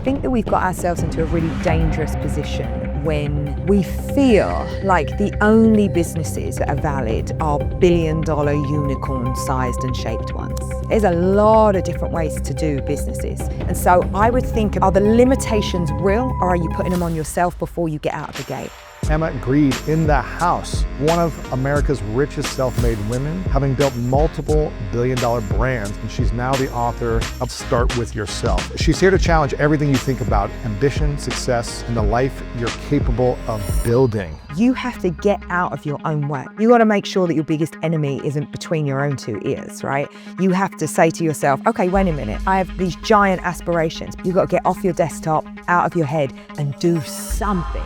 think that we've got ourselves into a really dangerous position when we feel like the only businesses that are valid are billion-dollar unicorn-sized and shaped ones. There's a lot of different ways to do businesses. And so I would think, are the limitations real, or are you putting them on yourself before you get out of the gate? Emma Grede in the house, one of America's richest self-made women, having built multiple billion-dollar brands, and she's now the author of Start With Yourself. She's here to challenge everything you think about ambition, success, and the life you're capable of building. You have to get out of your own way. You got to make sure that your biggest enemy isn't between your own two ears, right? You have to say to yourself, okay, wait a minute, I have these giant aspirations. You've got to get off your desktop, out of your head, and do something.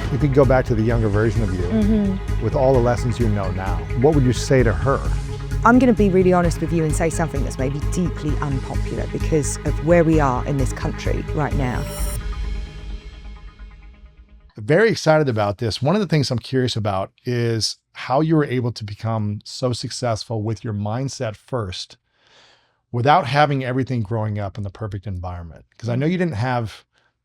If you could go back to the younger version of you, with all the lessons you know now, what would you say to her? I'm going to be really honest with you and say something that's maybe deeply unpopular because of where we are in this country right now. Very excited about this. One of the things I'm curious about is how you were able to become so successful with your mindset first without having everything growing up in the perfect environment. Because I know you didn't have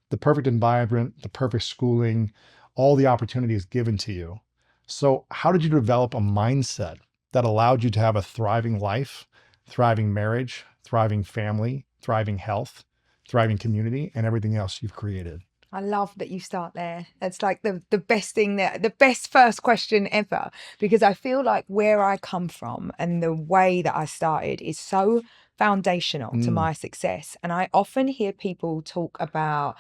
the perfect environment, the perfect schooling, all the opportunities given to you. So how did you develop a mindset that allowed you to have a thriving life, thriving marriage, thriving family, thriving health, thriving community, and everything else you've created? I love that you start there. It's like the best thing there, the best first question ever, because I feel like where I come from and the way that I started is so foundational to my success. And I often hear people talk about,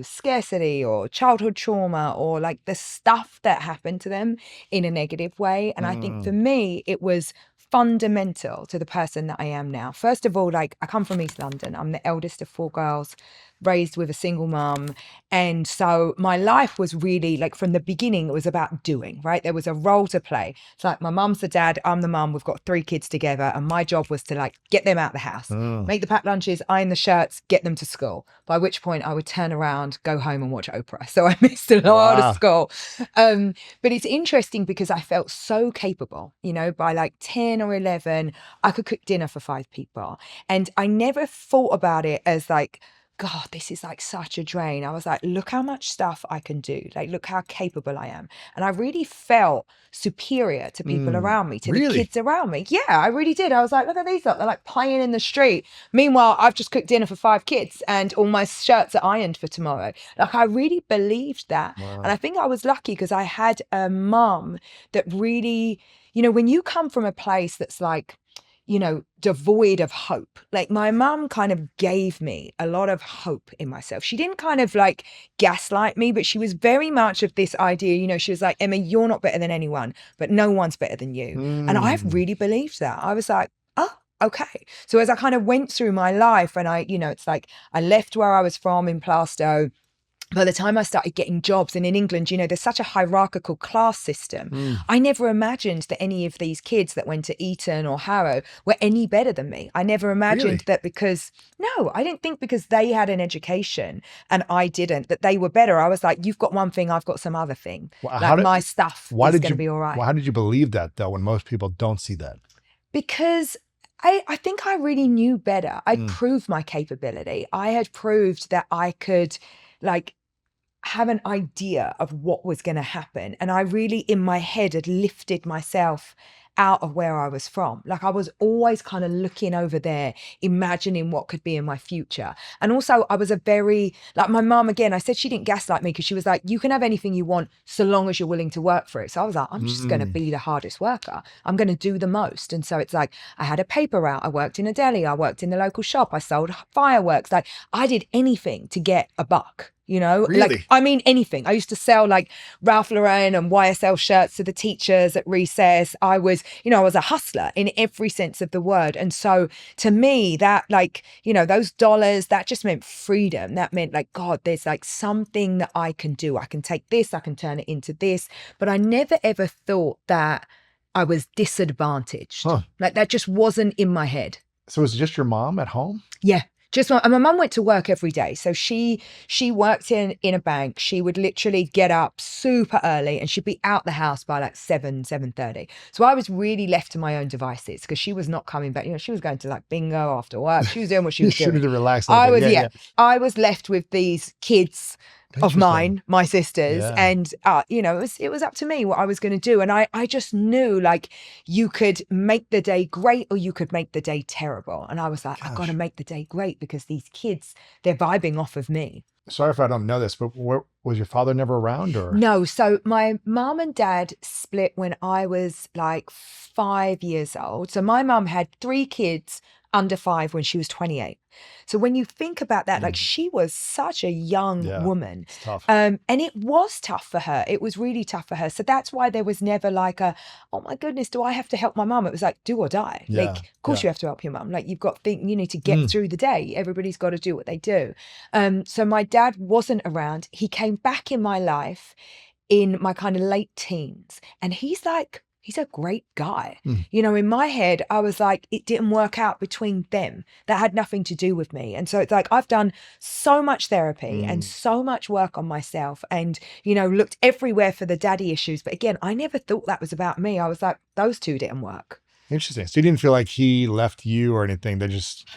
scarcity or childhood trauma or like the stuff that happened to them in a negative way. And I think for me, it was fundamental to the person that I am now. First of all, like I come from East London. I'm the eldest of 4 girls, raised with a single mum. And so my life was really like from the beginning, it was about doing, right? There was a role to play. It's like my mum's the dad, I'm the mum, we've got 3 kids together. And my job was to like get them out of the house, make the packed lunches, iron the shirts, get them to school. By which point I would turn around, go home and watch Oprah. So I missed a lot of school. But it's interesting because I felt so capable, by like 10 or 11, I could cook dinner for 5 people. And I never thought about it as like, God, this is like such a drain. I was like, look how much stuff I can do. Like, look how capable I am. And I really felt superior to people around me, to the kids around me. Yeah, I really did. I was like, look at these lot. They're like playing in the street. Meanwhile, I've just cooked dinner for 5 kids and all my shirts are ironed for tomorrow. Like, I really believed that. Wow. And I think I was lucky because I had a mum that really, when you come from a place that's like, devoid of hope. Like my mum kind of gave me a lot of hope in myself. She didn't kind of like gaslight me, but she was very much of this idea, she was like, Emma, you're not better than anyone, but no one's better than you. And I've really believed that. I was like, oh, okay. So as I kind of went through my life and it's like I left where I was from in Plaistow. By the time I started getting jobs, and in England, there's such a hierarchical class system. I never imagined that any of these kids that went to Eton or Harrow were any better than me. I never imagined that I didn't think because they had an education and I didn't, that they were better. I was like, you've got one thing, I've got some other thing. Well, my stuff is going to be all right. Well, how did you believe that though, when most people don't see that? Because I think I really knew better. I'd proved my capability. I had proved that I could have an idea of what was going to happen. And I really, in my head, had lifted myself out of where I was from. Like I was always kind of looking over there, imagining what could be in my future. And also I was like my mom, again, I said she didn't gaslight me because she was like, you can have anything you want so long as you're willing to work for it. So I was like, I'm just going to be the hardest worker. I'm going to do the most. And so it's like, I had a paper route. I worked in a deli. I worked in the local shop. I sold fireworks. Like I did anything to get a buck. Really? Anything. I used to sell like Ralph Lauren and YSL shirts to the teachers at recess. I was a hustler in every sense of the word. And so to me, that those dollars, that just meant freedom. That meant like, God, there's like something that I can do. I can take this, I can turn it into this. But I never ever thought that I was disadvantaged. Like that just wasn't in my head. So was it just your mom at home? Yeah. And my mum went to work every day. So she worked in a bank. She would literally get up super early and she'd be out the house by like 7:30. So I was really left to my own devices because she was not coming back. You know, she was going to like bingo after work. She was doing what she You was should doing. have relaxed a little bit. I was left with these kids of mine, my sisters, Yeah. and you know, it was up to me what I was going to do. And I just knew like you could make the day great or you could make the day terrible. And I was like, I've got to make the day great because these kids, they're vibing off of me. Sorry if I don't know this, but was your father never around or? No. So my mom and dad split when I was like 5 years old. So my mom had 3 kids under 5 when she was 28. So when you think about that, like she was such a young woman. It's tough. And it was tough for her. It was really tough for her. So that's why there was never like oh my goodness, do I have to help my mom? It was like, do or die. Yeah. Like, of course you have to help your mom. Like you need to get through the day. Everybody's got to do what they do. So my dad wasn't around. He came back in my life in my kind of late teens. And he's a great guy. You know, in my head, I was like, it didn't work out between them. That had nothing to do with me. And so it's like, I've done so much therapy and so much work on myself and, you know, looked everywhere for the daddy issues. But again, I never thought that was about me. I was like, those two didn't work. Interesting. So you didn't feel like he left you or anything. They just...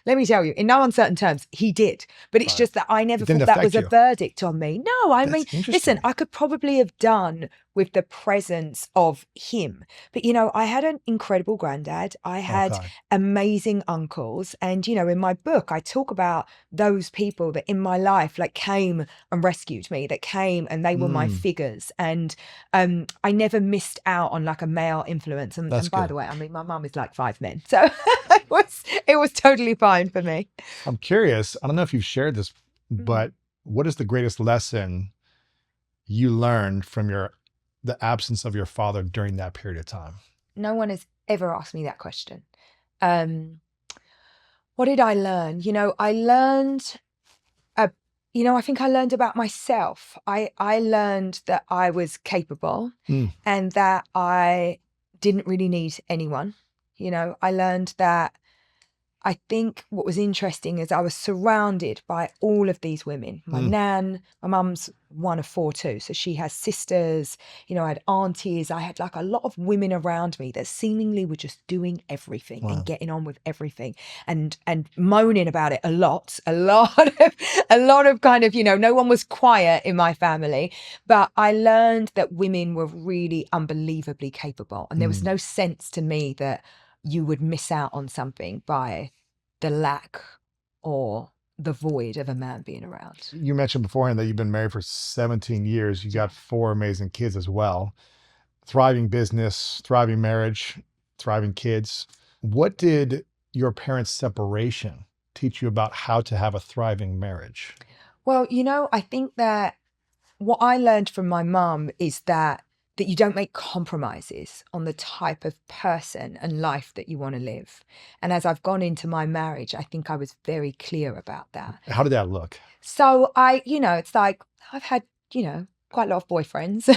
Let me tell you, in no uncertain terms, he did. But it's just that I never thought that was a verdict on me. No, I mean, listen, I could probably have done with the presence of him. But, you know, I had an incredible granddad. I had amazing uncles. And, you know, in my book, I talk about those people that in my life, like came and rescued me, that came and they were my figures. And I never missed out on like a male influence. And by the way, I mean, my mum is like 5 men. So it was totally fine for me. I'm curious. I don't know if you've shared this, but what is the greatest lesson you learned from the absence of your father during that period of time? No one has ever asked me that question. What did I learn? You know, I learned, I think I learned about myself. I learned that I was capable and that I didn't really need anyone. You know, I learned that I think what was interesting is I was surrounded by all of these women. My nan, my mum's one of 4 too. So she has sisters, you know, I had aunties. I had like a lot of women around me that seemingly were just doing everything and getting on with everything and moaning about it a lot of kind of, you know, no one was quiet in my family, but I learned that women were really unbelievably capable. And there was no sense to me that you would miss out on something by the lack or the void of a man being around. You mentioned beforehand that you've been married for 17 years. You got 4 amazing kids as well. Thriving business, thriving marriage, thriving kids. What did your parents' separation teach you about how to have a thriving marriage? Well, you know, I think that what I learned from my mum is that you don't make compromises on the type of person and life that you want to live. And as I've gone into my marriage, I think I was very clear about that. How did that look? So it's like I've had, you know, quite a lot of boyfriends.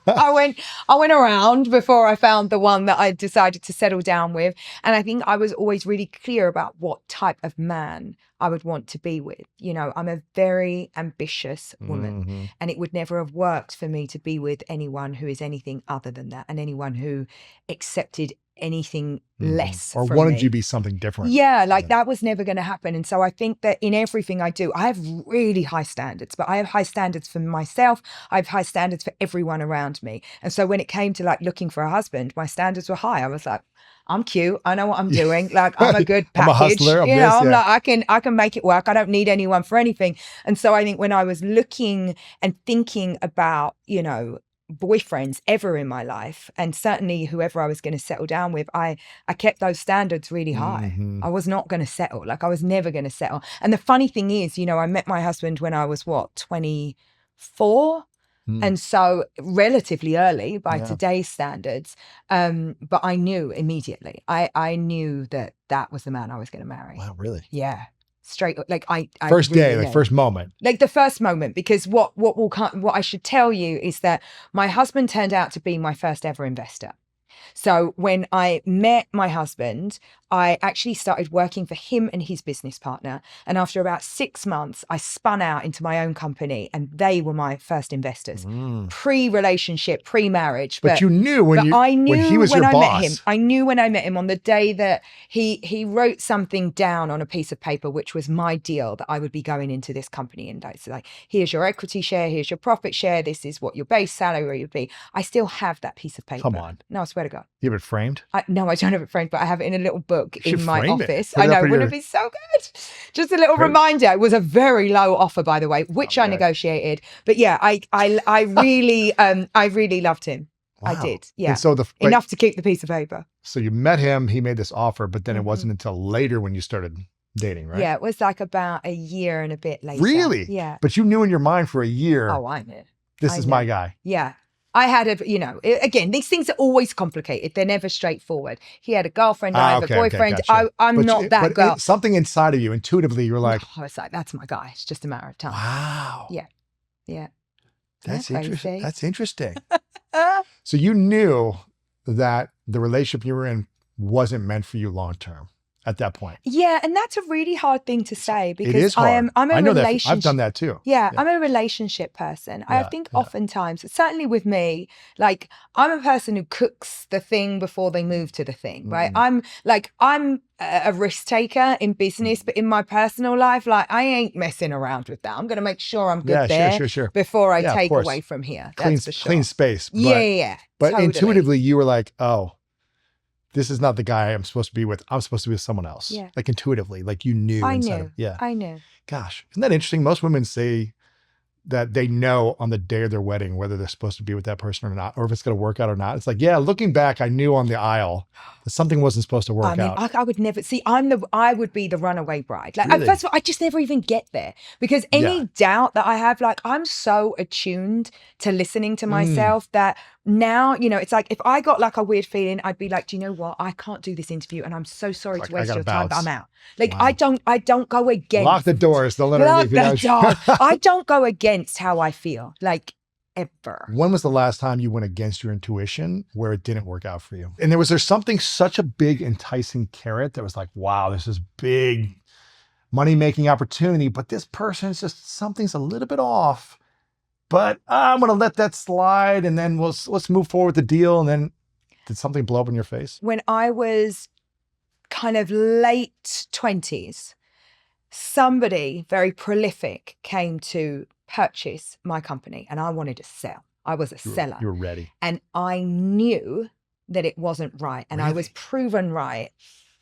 I went around before I found the one that I decided to settle down with. And I think I was always really clear about what type of man I would want to be with. You know, I'm a very ambitious woman and it would never have worked for me to be with anyone who is anything other than that and anyone who accepted anything less or from wanted me. you to be something different. Yeah, like that was never going to happen. And so I think that in everything I do, I have really high standards, but I have high standards for myself. I have high standards for everyone around me. And so when it came to like looking for a husband, my standards were high. I was like, I'm cute. I know what I'm doing. Like I'm a good package. I'm a hustler. I'm like, I can make it work. I don't need anyone for anything. And so I think when I was looking and thinking about, you know, boyfriends ever in my life, and certainly whoever I was going to settle down with, I kept those standards really high. I was not going to settle. Like I was never going to settle. And the funny thing is, you know, I met my husband when I was 24. And so relatively early by today's standards. But I knew immediately, I knew that was the man I was going to marry. Wow, really? Yeah. Straight, like I first really day, know. like first moment. Like the first moment, because what I should tell you is that my husband turned out to be my first ever investor. So when I met my husband, I actually started working for him and his business partner. And after about 6 months, I spun out into my own company, and they were my first investors. Pre-relationship, pre-marriage. But you knew when I knew when he was when your I boss. met him. I knew when I met him on the day that he wrote something down on a piece of paper, which was my deal that I would be going into this company. And it's like, here's your equity share, here's your profit share, this is what your base salary would be. I still have that piece of paper. Come on. No, I swear to God. You have it framed? No, I don't have it framed, but I have it in a little book in my frame it. office. Put it I up know, in wouldn't your- it be so good? Just a little reminder. It was a very low offer, by the way, which I yeah. negotiated. But yeah, I really loved him. I Wow. did. Yeah. And so enough to keep the piece of paper. So you met him, he made this offer, but then it wasn't until later when you started dating, right? Yeah, it was like about a year and a bit later. Really? Yeah. But you knew in your mind for a year, Oh, I knew. this is my guy. Yeah. I had again, these things are always complicated. They're never straightforward. He had a girlfriend, I have a boyfriend. gotcha. I'm not that girl. Something inside of you, intuitively, you were like, I was like, that's my guy. It's just a matter of time. wow. Yeah. Yeah. That's Crazy. interesting. That's interesting. So you knew that the relationship you were in wasn't meant for you long term at that point. Yeah, and that's a really hard thing to say because It is hard. I'm a know relationship. that. I've done that too. Yeah, I'm a relationship person. I Yeah, think yeah. oftentimes, certainly with me, like I'm a person who cooks the thing before they move to the thing, right? I'm a risk taker in business, but in my personal life, like I ain't messing around with that. I'm going to make sure I'm good there sure. before I Yeah, of take course. away from here. Clean, That's for sure. clean space. Yeah. But totally. intuitively, you were like, oh, this is not the guy I'm supposed to be with. I'm supposed to be with someone else. Yeah. Like intuitively, like you knew. I inside knew. of- yeah. I knew. Gosh, isn't that interesting? Most women say that they know on the day of their wedding whether they're supposed to be with that person or not, or if it's going to work out or not. It's like, yeah, looking back, I knew on the aisle that something wasn't supposed to work out. I would never see. I would be the runaway bride. Like, Really? first of all, I just never even get there because any doubt that I have, like, I'm so attuned to listening to myself that now, it's like if I got like a weird feeling, I'd be like, do you know what? I can't do this interview, and I'm so sorry to waste your time, but I'm out. Like, Wow. I don't go against. Lock the doors. They'll let her Lock leave. the door. I don't go against how I feel. Like. Ever. When was the last time you went against your intuition where it didn't work out for you? And was there something, such a big enticing carrot that was like, wow, this is big money-making opportunity, but this person is just, something's a little bit off, but I'm going to let that slide and then let's move forward with the deal. And then did something blow up in your face? When I was kind of late 20s, somebody very prolific came to purchase my company and I wanted to sell. I was a seller. You were ready. And I knew that it wasn't right. And I was Really? proven right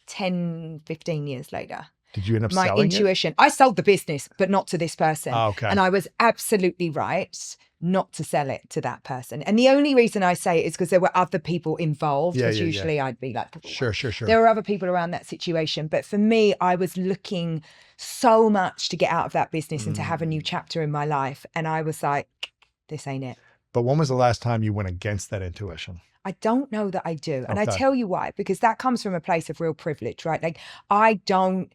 10, 15 years later. Did you end up My selling intuition. I sold the business, but not to this person. Oh, okay. And I was absolutely right not to sell it to that person. And the only reason I say it is because there were other people involved. Because usually I'd be like, Sure. There were other people around that situation. But for me, I was looking so much to get out of that business and to have a new chapter in my life. And I was like, this ain't it. But when was the last time you went against that intuition? I don't know that I do. And I Okay. tell you why, because that comes from a place of real privilege, right? Like I don't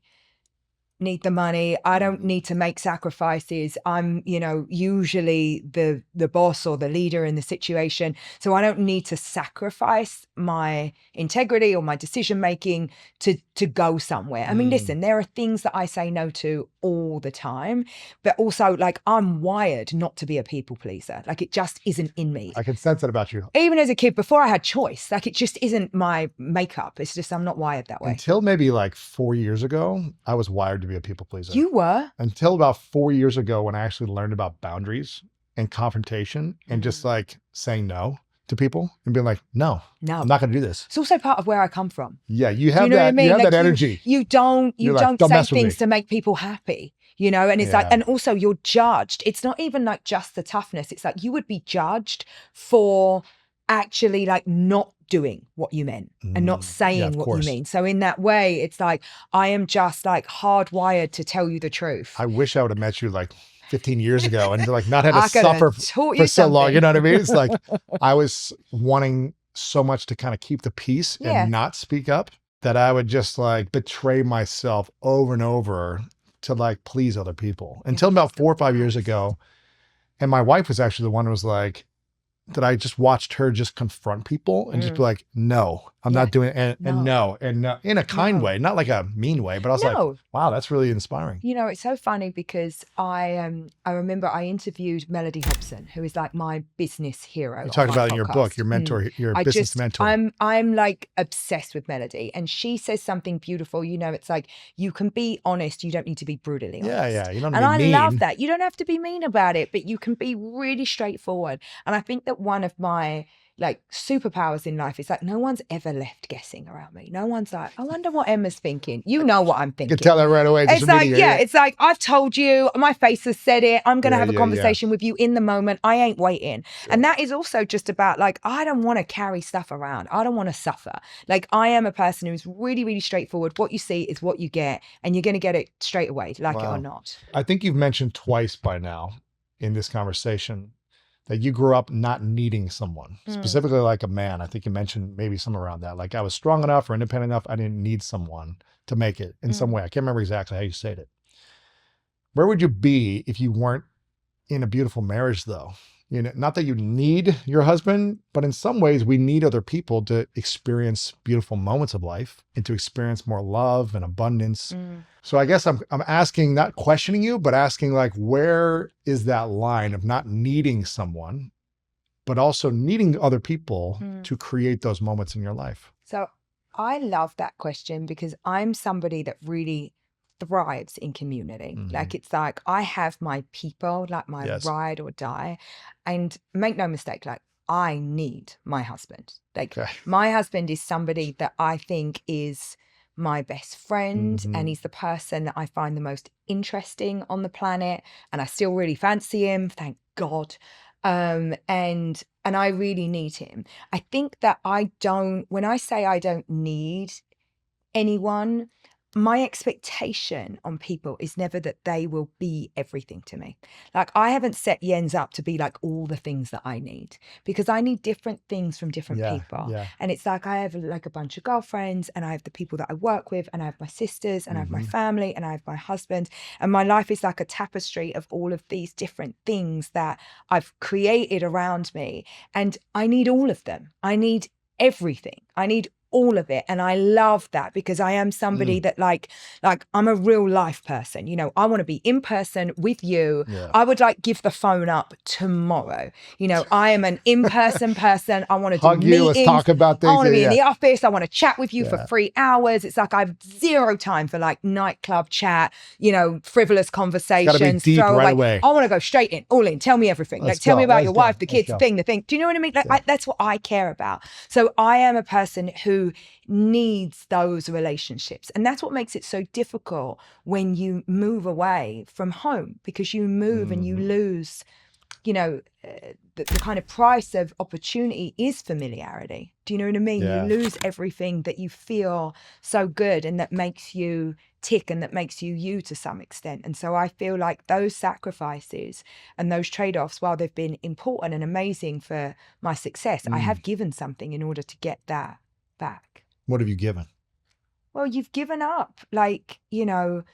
need the money. I don't need to make sacrifices. I'm, usually the boss or the leader in the situation. So I don't need to sacrifice my integrity or my decision making to go somewhere. I mean, listen, there are things that I say no to all the time, but also like I'm wired not to be a people pleaser. Like it just isn't in me. I can sense it about you. Even as a kid, before I had choice, like it just isn't my makeup. It's just I'm not wired that way. Until maybe like 4 years ago, I was wired to be a people pleaser. You were? Until about 4 years ago when I actually learned about boundaries and confrontation and just like saying no to people and being like, no, I'm not going to do this. It's also part of where I come from. Yeah, you have Do you know that. what I mean? You have Like that energy. You don't like, "Don't say mess with me." things to make people happy, and it's like, and also you're judged. It's not even like just the toughness. It's like you would be judged for actually like not doing what you meant and not saying what you mean. So in that way, it's like, I am just like hardwired to tell you the truth. I wish I would have met you like 15 years ago and like not had to I could have suffer taught for you so long. something. You know what I mean? It's like I was wanting so much to kind of keep the peace and not speak up that I would just like betray myself over and over to like please other people until about 4 or 5 years ago. And my wife was actually the one who was like, that I just watched her just confront people and just be like, no, I'm not doing it. And no, in a kind way, not like a mean way, but I was like, wow, that's really inspiring. You know, it's so funny because I remember I interviewed Melody Hobson, who is like my business hero. You talked about it in your book, your mentor, your business mentor. I'm like obsessed with Melody, and she says something beautiful. You know, it's like, you can be honest, you don't need to be brutally honest. Yeah, you don't and have to be mean. I love that. You don't have to be mean about it, but you can be really straightforward. And I think that one of my like superpowers in life is like, no one's ever left guessing around me. No one's like, I wonder what Emma's thinking. You know what I'm thinking. You can tell that right away. It's like, it's like, I've told you, my face has said it. I'm going to have a conversation with you in the moment. I ain't waiting. Sure. And that is also just about like, I don't want to carry stuff around. I don't want to suffer. Like, I am a person who's really, really straightforward. What you see is what you get, and you're going to get it straight away, like it or not. I think you've mentioned twice by now in this conversation that you grew up not needing someone, specifically like a man. I think you mentioned maybe something around that. Like, I was strong enough or independent enough. I didn't need someone to make it in some way. I can't remember exactly how you said it. Where would you be if you weren't in a beautiful marriage though? You know, not that you need your husband, but in some ways we need other people to experience beautiful moments of life and to experience more love and abundance. So I guess I'm asking, not questioning you, but asking like, where is that line of not needing someone, but also needing other people to create those moments in your life? So I love that question because I'm somebody that really thrives in community. Like, it's like, I have my people, like my ride or die. And make no mistake, like, I need my husband. Like, my husband is somebody that I think is my best friend, and he's the person that I find the most interesting on the planet, and I still really fancy him, thank God. And I really need him. I think that when I say I don't need anyone, my expectation on people is never that they will be everything to me. Like, I haven't set Jens up to be like all the things that I need, because I need different things from different people. And it's like, I have like a bunch of girlfriends, and I have the people that I work with, and I have my sisters, and I have my family, and I have my husband. And my life is like a tapestry of all of these different things that I've created around me. And I need all of them. I need everything. I need all of it. And I love that because I am somebody that like I'm a real life person. You know, I want to be in person with you. I would like give the phone up tomorrow. You know, I am an in-person person. I want to do meetings. Let's talk about things. I want to be in the office. I want to chat with you for 3 hours. It's like, I have zero time for like nightclub chat, you know, frivolous conversations. Gotta be deep right away. I want to go straight in, all in. Tell me everything. Tell me about your wife, the kids, the thing. Do you know what I mean? Like, that's what I care about. So I am a person who needs those relationships, and that's what makes it so difficult when you move away from home, because you move and you lose, you know, the kind of price of opportunity is familiarity. Do you know what I mean? You lose everything that you feel so good and that makes you tick and that makes you to some extent. And so I feel like those sacrifices and those trade-offs, while they've been important and amazing for my success, I have given something in order to get that back. What have you given? Well, you've given up, like, you know,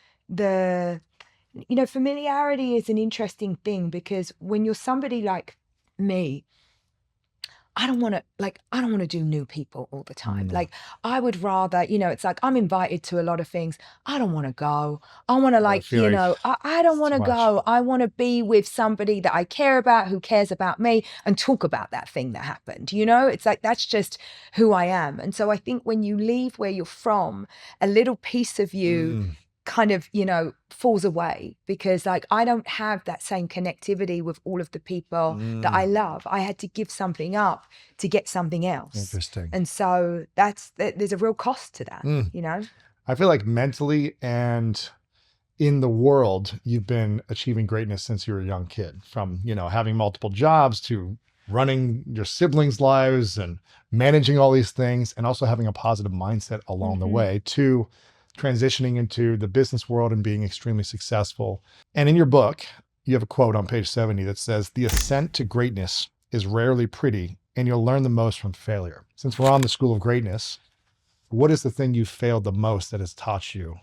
familiarity is an interesting thing, because when you're somebody like me, I don't want to do new people all the time. Like, I would rather, you know, it's like, I'm invited to a lot of things. I don't want to go. I want to I don't want to go. I want to be with somebody that I care about, who cares about me, and talk about that thing that happened. You know, it's like, that's just who I am. And so I think when you leave where you're from, a little piece of you kind of, you know, falls away, because like, I don't have that same connectivity with all of the people that I love. I had to give something up to get something else. Interesting. And so there's a real cost to that, you know? I feel like mentally and in the world, you've been achieving greatness since you were a young kid, from, you know, having multiple jobs to running your siblings' lives and managing all these things, and also having a positive mindset along the way, to transitioning into the business world and being extremely successful. And in your book, you have a quote on page 70 that says, "The ascent to greatness is rarely pretty, and you'll learn the most from failure." Since we're on the school of greatness, what is the thing you failed the most that has taught you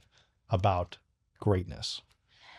about greatness?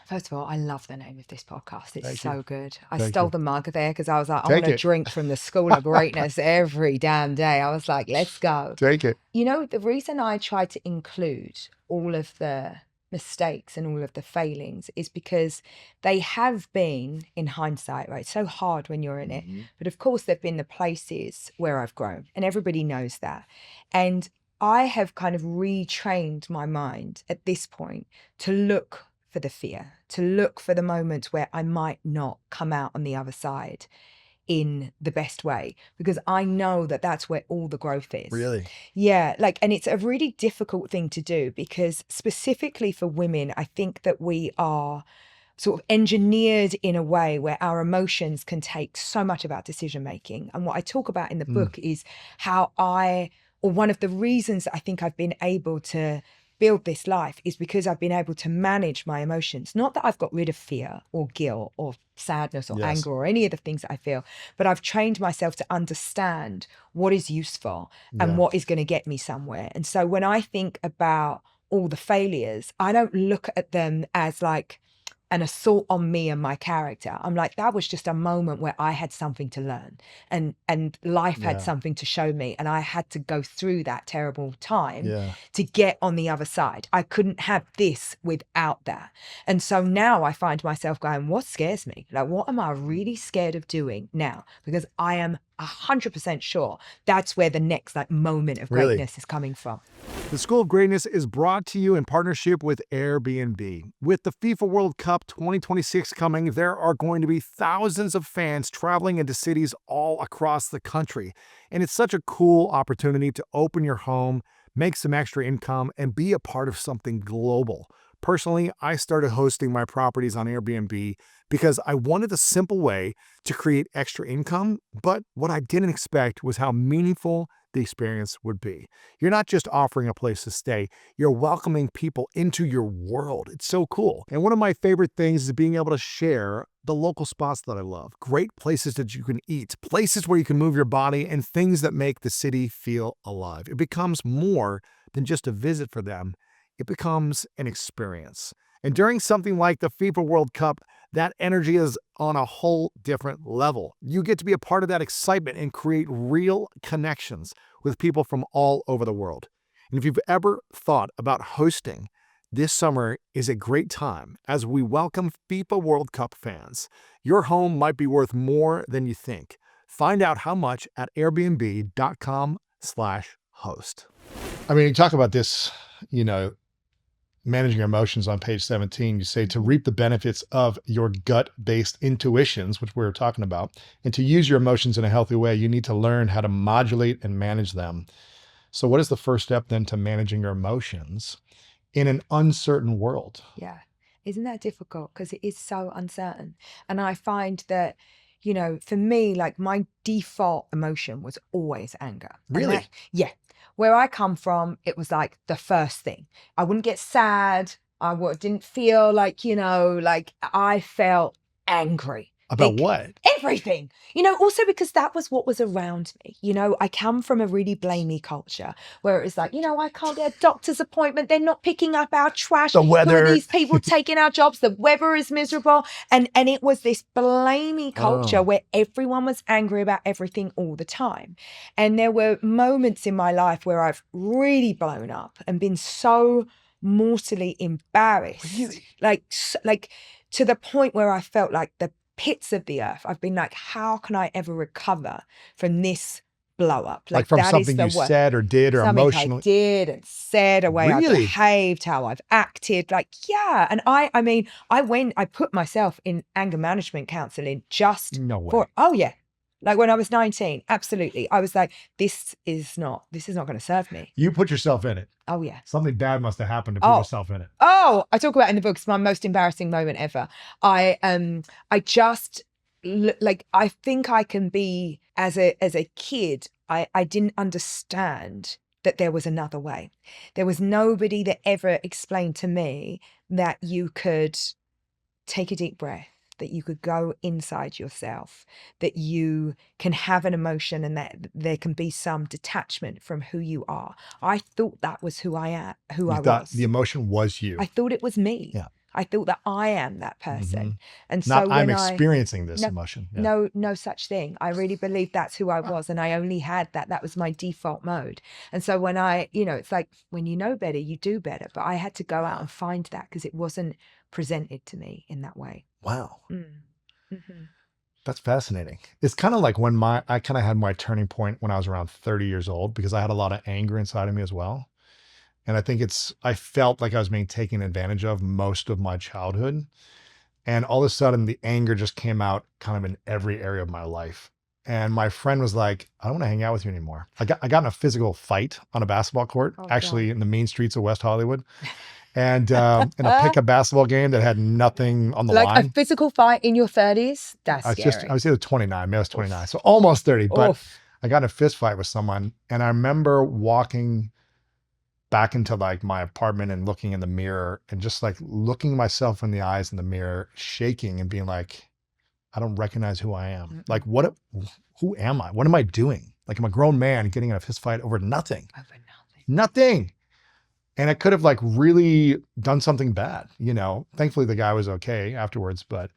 First of all, I love the name of this podcast. It's Thank so you. good. I Thank stole you. the mug there because I was like, I Take want to it. drink from the School of Greatness every damn day. I was like, let's go. Take it. You know, the reason I try to include all of the mistakes and all of the failings is because they have been, in hindsight, right? So hard when you're in it. But of course, there've been the places where I've grown, and everybody knows that. And I have kind of retrained my mind at this point to look for the fear, to look for the moments where I might not come out on the other side in the best way, because I know that that's where all the growth is. Really? Yeah. Like, and it's a really difficult thing to do because specifically for women, I think that we are sort of engineered in a way where our emotions can take so much of our decision making. And what I talk about in the book is how one of the reasons that I think I've been able to build this life is because I've been able to manage my emotions. Not that I've got rid of fear or guilt or sadness or anger or any of the things that I feel, but I've trained myself to understand what is useful and what is going to get me somewhere. And so when I think about all the failures, I don't look at them as like an assault on me and my character. I'm like, that was just a moment where I had something to learn and life had something to show me. And I had to go through that terrible time to get on the other side. I couldn't have this without that. And so now I find myself going, what scares me? Like, what am I really scared of doing now? Because I am 100% sure that's where the next like moment of greatness is coming from. The School of Greatness is brought to you in partnership with Airbnb. With the FIFA World Cup 2026 coming, there are going to be thousands of fans traveling into cities all across the country. And it's such a cool opportunity to open your home, make some extra income, and be a part of something global. Personally, I started hosting my properties on Airbnb because I wanted a simple way to create extra income, but what I didn't expect was how meaningful the experience would be. You're not just offering a place to stay, you're welcoming people into your world. It's so cool. And one of my favorite things is being able to share the local spots that I love, great places that you can eat, places where you can move your body, and things that make the city feel alive. It becomes more than just a visit for them. It becomes an experience. And during something like the FIFA World Cup, that energy is on a whole different level. You get to be a part of that excitement and create real connections with people from all over the world. And if you've ever thought about hosting, this summer is a great time as we welcome FIFA World Cup fans. Your home might be worth more than you think. Find out how much at airbnb.com/host. I mean, you talk about this, managing your emotions on page 17, you say to reap the benefits of your gut-based intuitions, which we were talking about, and to use your emotions in a healthy way, you need to learn how to modulate and manage them. So what is the first step then to managing your emotions in an uncertain world? Yeah. Isn't that difficult? Because it is so uncertain. And I find that, for me, like my default emotion was always anger. Really? Yeah. Where I come from, it was like the first thing. I wouldn't get sad. I didn't feel like, like I felt angry. About what? Everything, also because that was what was around me. I come from a really blamey culture where it was like, I can't get a doctor's appointment. They're not picking up our trash. The weather. Who are these people taking our jobs? The weather is miserable. And it was this blamey culture where everyone was angry about everything all the time. And there were moments in my life where I've really blown up and been so mortally embarrassed. Really? Like to the point where I felt like the pits of the earth. I've been like, how can I ever recover from this blow up? Like from something you said or did or something emotionally? I did and said, a way I behaved, how I've acted. Like, yeah. And I put myself in anger management counseling just for, like when I was 19, absolutely. I was like, this is not going to serve me. You put yourself in it. Oh, yeah. Something bad must have happened to put yourself in it. Oh, I talk about it in the book. It's my most embarrassing moment ever. I think I can be, as a kid, I didn't understand that there was another way. There was nobody that ever explained to me that you could take a deep breath, that you could go inside yourself, that you can have an emotion and that there can be some detachment from who you are. I thought that was who I am, I was. The emotion was you. I thought it was me. Yeah. I thought that I am that person. And Not so I'm when experiencing this no, emotion. Yeah. no such thing. I really believed that's who I was. And I only had that. That was my default mode. And so when it's like when you know better, you do better. But I had to go out and find that because it wasn't presented to me in that way. Wow. Mm-hmm. That's fascinating. It's kind of like when I kind of had my turning point when I was around 30 years old because I had a lot of anger inside of me as well. And I think I felt like I was being taken advantage of most of my childhood. And all of a sudden the anger just came out kind of in every area of my life. And my friend was like, I don't want to hang out with you anymore. I got in a physical fight on a basketball court, actually in the main streets of West Hollywood. And in a pickup basketball game that had nothing on the line. Like a physical fight in your 30s? That's scary. I was either 29, maybe I was 29. So almost 30, but I got in a fist fight with someone. And I remember walking back into like my apartment and looking in the mirror and just like looking myself in the eyes in the mirror, shaking and being like, I don't recognize who I am. Like, who am I? What am I doing? Like, I'm a grown man getting in a fist fight over nothing. Nothing. And I could have like really done something bad, Thankfully the guy was okay afterwards, but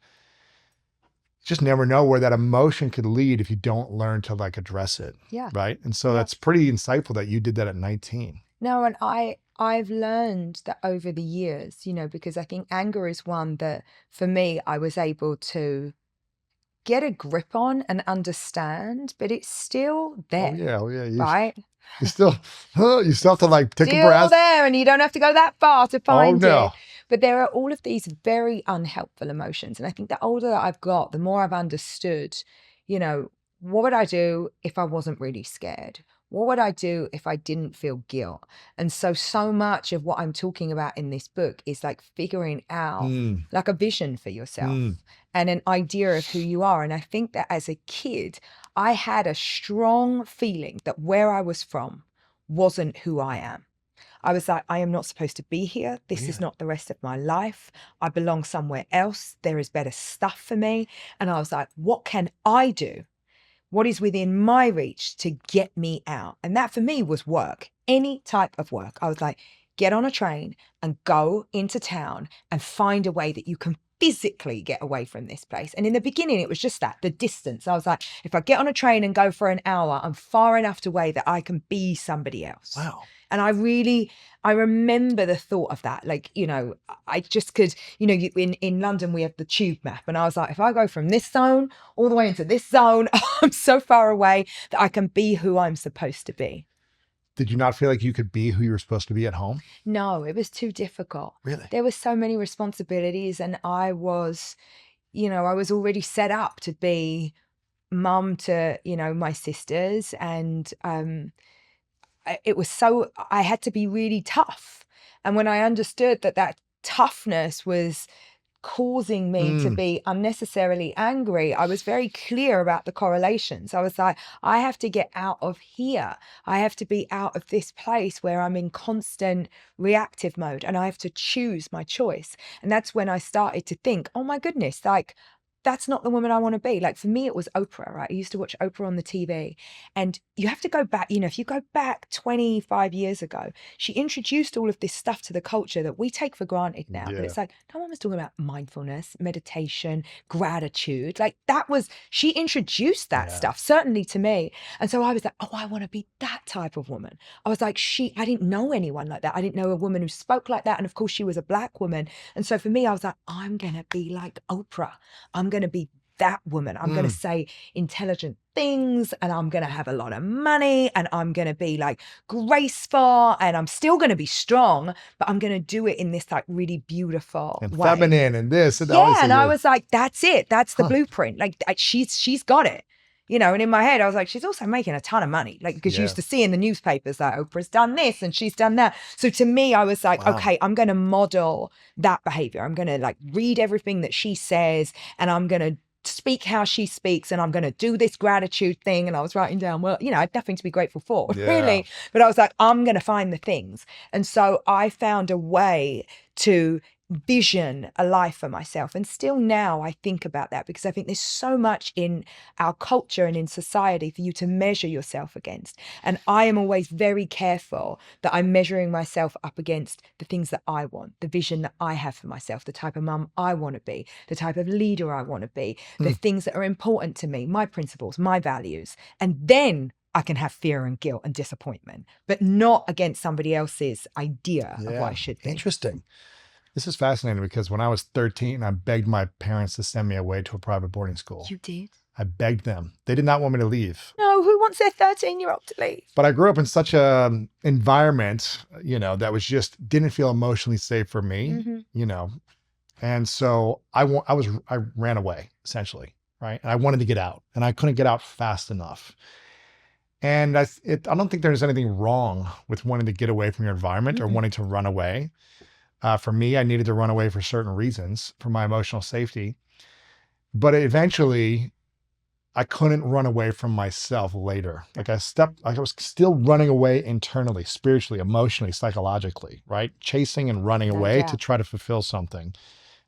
just never know where that emotion could lead if you don't learn to like address it. Yeah. Right. And so that's pretty insightful that you did that at 19. No, and I've learned that over the years, because I think anger is one that for me, I was able to get a grip on and understand, but it's still there. Oh yeah. Right? You still have to like take a breath. Still there, and you don't have to go that far to find no. it. But there are all of these very unhelpful emotions. And I think the older that I've got, the more I've understood, what would I do if I wasn't really scared? What would I do if I didn't feel guilt? And so much of what I'm talking about in this book is like figuring out like a vision for yourself and an idea of who you are. And I think that as a kid, I had a strong feeling that where I was from wasn't who I am. I was like, I am not supposed to be here. This is not the rest of my life. I belong somewhere else. There is better stuff for me. And I was like, what can I do? What is within my reach to get me out? And that for me was work, any type of work. I was like, get on a train and go into town and find a way that you can physically get away from this place. And in the beginning, it was just the distance. I was like, if I get on a train and go for an hour, I'm far enough away that I can be somebody else. Wow. And I remember the thought of that. Like, I just could, in London, we have the tube map. And I was like, if I go from this zone all the way into this zone, I'm so far away that I can be who I'm supposed to be. Did you not feel like you could be who you were supposed to be at home? No, it was too difficult. Really? There were so many responsibilities, and I was already set up to be mum to, my sisters. And I had to be really tough. And when I understood that toughness was causing me to be unnecessarily angry, I was very clear about the correlations. I was like, I have to get out of here. I have to be out of this place where I'm in constant reactive mode, and I have to choose my choice. And that's when I started to think, oh my goodness, like, that's not the woman I want to be. Like for me, it was Oprah, right? I used to watch Oprah on the TV, and you have to go back, if you go back 25 years ago, she introduced all of this stuff to the culture that we take for granted now. But it's like, no one was talking about mindfulness, meditation, gratitude. Like she introduced that stuff, certainly to me. And so I was like, oh, I want to be that type of woman. I was like, I didn't know anyone like that. I didn't know a woman who spoke like that. And of course she was a Black woman. And so for me, I was like, I'm going to be like Oprah. I'm going to be that woman. I'm going to say intelligent things, and I'm going to have a lot of money, and I'm going to be like graceful, and I'm still going to be strong, but I'm going to do it in this like really beautiful and way. Feminine and this. And and I was like, that's it. That's the blueprint. Like she's got it. And in my head, I was like, she's also making a ton of money. Like, because you used to see in the newspapers that Oprah's done this and she's done that. So to me, I was like, okay, I'm going to model that behavior. I'm going to like read everything that she says, and I'm going to speak how she speaks, and I'm going to do this gratitude thing. And I was writing down, I had nothing to be grateful for, really. But I was like, I'm going to find the things. And so I found a way to vision a life for myself. And still now I think about that because I think there's so much in our culture and in society for you to measure yourself against. And I am always very careful that I'm measuring myself up against the things that I want, the vision that I have for myself, the type of mum I want to be, the type of leader I want to be, the things that are important to me, my principles, my values. And then I can have fear and guilt and disappointment, but not against somebody else's idea of what I should be. Interesting. This is fascinating because when I was 13, I begged my parents to send me away to a private boarding school. You did? I begged them. They did not want me to leave. No, who wants their 13-year-old to leave? But I grew up in such a environment, that was just didn't feel emotionally safe for me, And so I ran away essentially, right? And I wanted to get out and I couldn't get out fast enough. And I don't think there's anything wrong with wanting to get away from your environment or wanting to run away. For me, I needed to run away for certain reasons, for my emotional safety. But eventually, I couldn't run away from myself later. I was still running away internally, spiritually, emotionally, psychologically, right? Chasing and running away to try to fulfill something.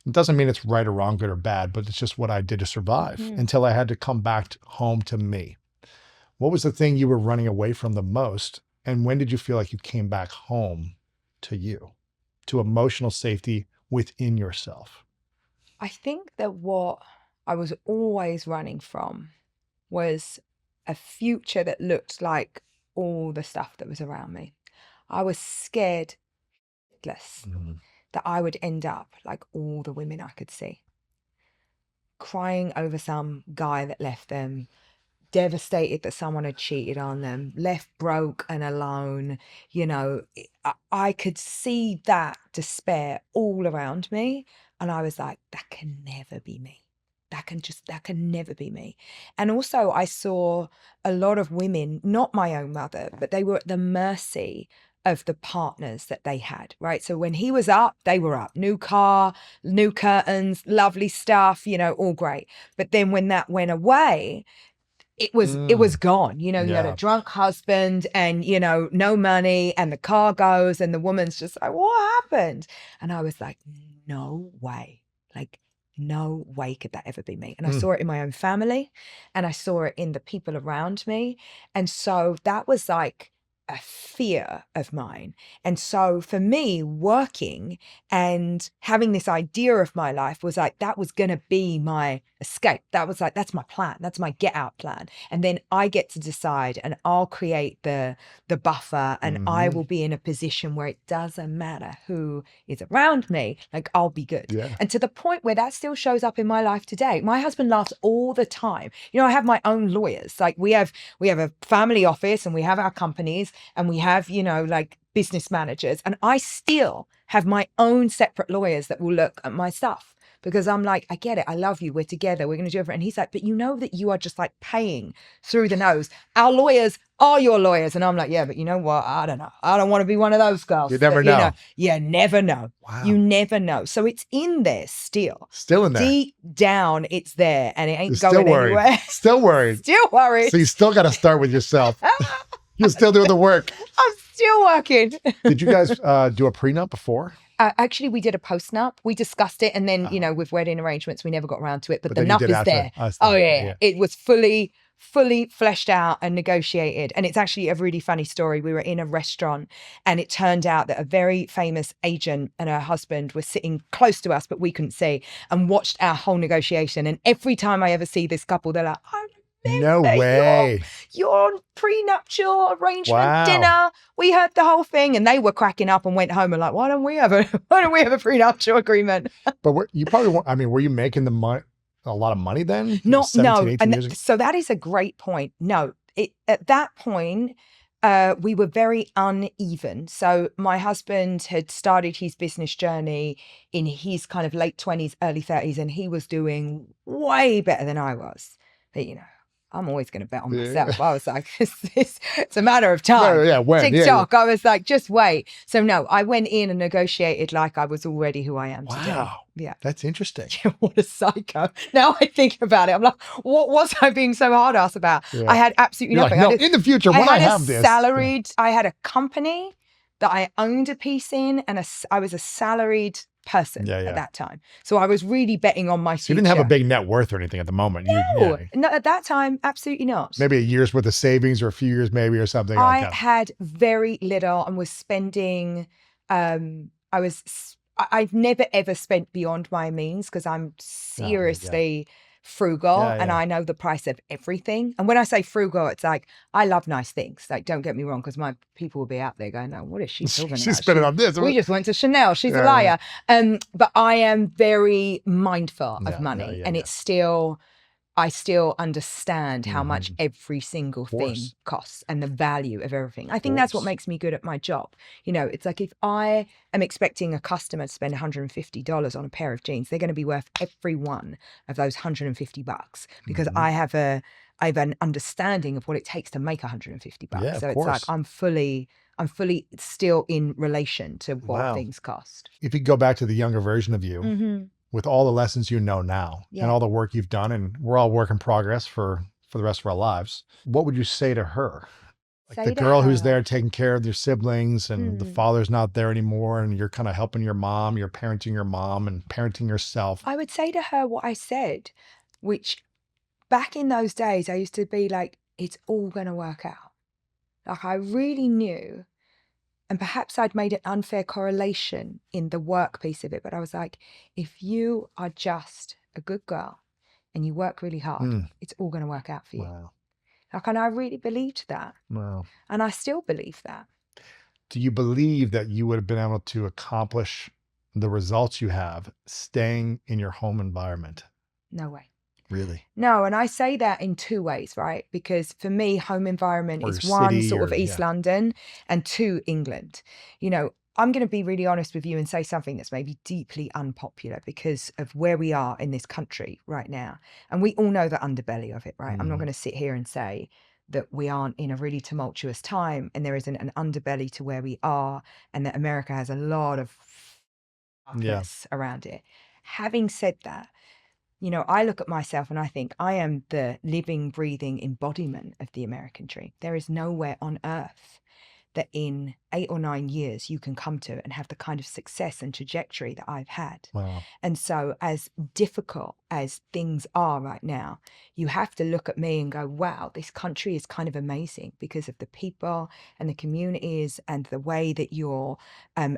It doesn't mean it's right or wrong, good or bad, but it's just what I did to survive until I had to come back home to me. What was the thing you were running away from the most? And when did you feel like you came back home to you, to emotional safety within yourself? I think that what I was always running from was a future that looked like all the stuff that was around me. I was scared that I would end up like all the women I could see, crying over some guy that left them, devastated that someone had cheated on them, left broke and alone. I could see that despair all around me. And I was like, that can never be me. That can never be me. And also I saw a lot of women, not my own mother, but they were at the mercy of the partners that they had, right? So when he was up, they were up. New car, new curtains, lovely stuff, all great. But then when that went away, it was gone. You had a drunk husband and, no money and the car goes and the woman's just like, what happened? And I was like, no way. No way could that ever be me. And I saw it in my own family and I saw it in the people around me. And so that was like a fear of mine. And so for me, working and having this idea of my life was like, that was going to be my escape. That was like, that's my plan. That's my get out plan. And then I get to decide and I'll create the buffer and I will be in a position where it doesn't matter who is around me. I'll be good. Yeah. And to the point where that still shows up in my life today. My husband laughs all the time. I have my own lawyers. We have a family office and we have our companies and we have, business managers. And I still have my own separate lawyers that will look at my stuff. Because I'm like, I get it. I love you. We're together. We're going to do everything. And he's like, but you know that you are just paying through the nose. Our lawyers are your lawyers. And I'm like, yeah, but you know what? I don't know. I don't want to be one of those girls. You never know. You never know. Wow. You never know. So it's in there still. Still in there. Deep down, it's there. And it ain't You're going still worried. anywhere. Still worried. Still worried. So you still got to start with yourself. You're still doing the work. I'm still working. Did you guys do a prenup before? Actually, we did a post-nup. We discussed it. And then, with wedding arrangements, we never got around to it. But the nup is there. Oh, yeah. It was fully fleshed out and negotiated. And it's actually a really funny story. We were in a restaurant and it turned out that a very famous agent and her husband were sitting close to us, but we couldn't see, and watched our whole negotiation. And every time I ever see this couple, they're like, no way. Your prenuptial arrangement dinner. We heard the whole thing and they were cracking up and went home and like, why don't we have a prenuptial agreement? But you probably were you making a lot of money then? No. And so that is a great point. No, at that point, we were very uneven. So my husband had started his business journey in his kind of late 20s, early 30s, and he was doing way better than I was. But, I'm always going to bet on myself. I was like, it's a matter of time. TikTok. I was like, just wait. So no, I went in and negotiated like I was already who I am today. Wow. Yeah. That's interesting. What a psycho. Now I think about it, I'm like, what was I being so hard ass about? Yeah. I had absolutely nothing. Like, no, in the future, when I have this. I had a company that I owned a piece in, and I was a salaried person Yeah, yeah. at that time. So I was really betting on my So future. you didn't have a big net worth or anything at the moment. No, at that time, absolutely not. Maybe a year's worth of savings or a few years maybe or something I like that. had very little and was spending, I've never ever spent beyond my means because I'm seriously frugal Yeah, and yeah. I know the price of everything. And when I say frugal, it's like, I love nice things. Like, don't get me wrong, because my people will be out there going, no, what is she talking She's about? spending on this. We just went to Chanel. She's a Yeah, liar. But I am very mindful of Yeah, money yeah, and yeah. it's still, I still understand how much Mhm. every single thing course. costs and the value of everything. I think that's what course. makes me good at my job. You know, it's like if I am expecting a customer to spend $150 on a pair of jeans, they're going to be worth every one of those $150 because Mhm. I have an understanding of what it takes to make $150. Yeah, of So it's course. like I'm fully still in relation to what Wow. things cost. If you go back to the younger version of you, Mm-hmm. with all the lessons you know now Yeah. and all the work you've done, and we're all work in progress for the rest of our lives, what would you say to her? Like Say the to girl who's her- there taking care of their siblings and the Hmm. father's not there anymore and you're kind of helping your mom, you're parenting your mom and parenting yourself. I would say to her what I said, which back in those days, I used to be like, it's all going to work out. Like I really knew, and perhaps I'd made an unfair correlation in the work piece of it, but I was like, if you are just a good girl and you work really hard, it's all going to work out for you. Wow. Like, and I really believed that. Wow. And I still believe that. Do you believe that you would have been able to accomplish the results you have staying in your home environment? No way. Really? No, and I say that in two ways, right? Because for me, home environment Or is your one, city sort of or- East yeah. London, and two, England. You know, I'm going to be really honest with you and say something that's maybe deeply unpopular because of where we are in this country right now. And we all know the underbelly of it, right? I'm not going to sit here and say that we aren't in a really tumultuous time and there isn't an underbelly to where we are and that America has a lot of darkness around it. Having said that, you know, I look at myself and I think I am the living, breathing embodiment of the American dream. There is nowhere on earth that in 8 or 9 years you can come to and have the kind of success and trajectory that I've had. Wow. And so as difficult as things are right now, you have to look at me and go, wow, this country is kind of amazing because of the people and the communities and the way that you're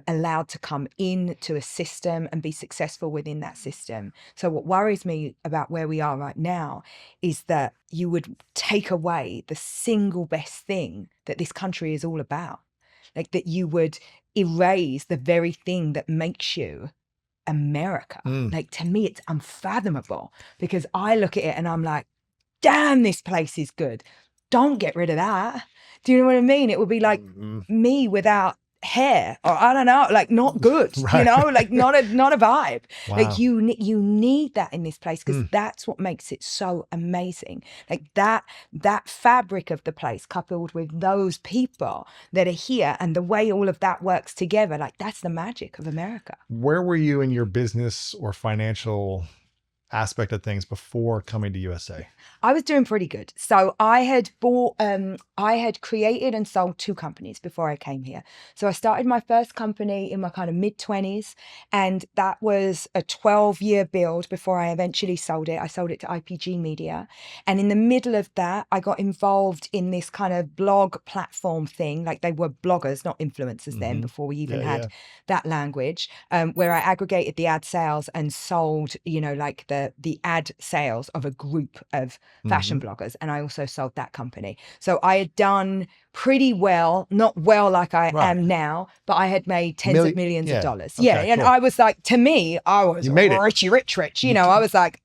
allowed to come into a system and be successful within that system. So what worries me about where we are right now is that you would take away the single best thing that this country is all about. Like that you would erase the very thing that makes you America. Like to me, it's unfathomable because I look at it and I'm like, damn, this place is good. Don't get rid of that. Do you know what I mean? It would be like me without hair or I don't know, like not good, Right. you know, like not a vibe. Wow. Like you need that in this place because that's what makes it so amazing. Like that fabric of the place coupled with those people that are here and the way all of that works together, like that's the magic of America. Where were you in your business or financial aspect of things before coming to USA? I was doing pretty good. So I had created and sold 2 companies before I came here. So I started my first company in my kind of mid-20s, and that was a 12-year build before I eventually sold it. I sold it to IPG Media. And in the middle of that, I got involved in this kind of blog platform thing. Like they were bloggers, not influencers then, before we even had that language, where I aggregated the ad sales and sold, you know, like the ad sales of a group of fashion bloggers. And I also sold that company. So I had done pretty well, not well like I am now, but I had made tens of millions of dollars. Okay, and cool. I was like, to me, I was You made it. rich. You know, I was like,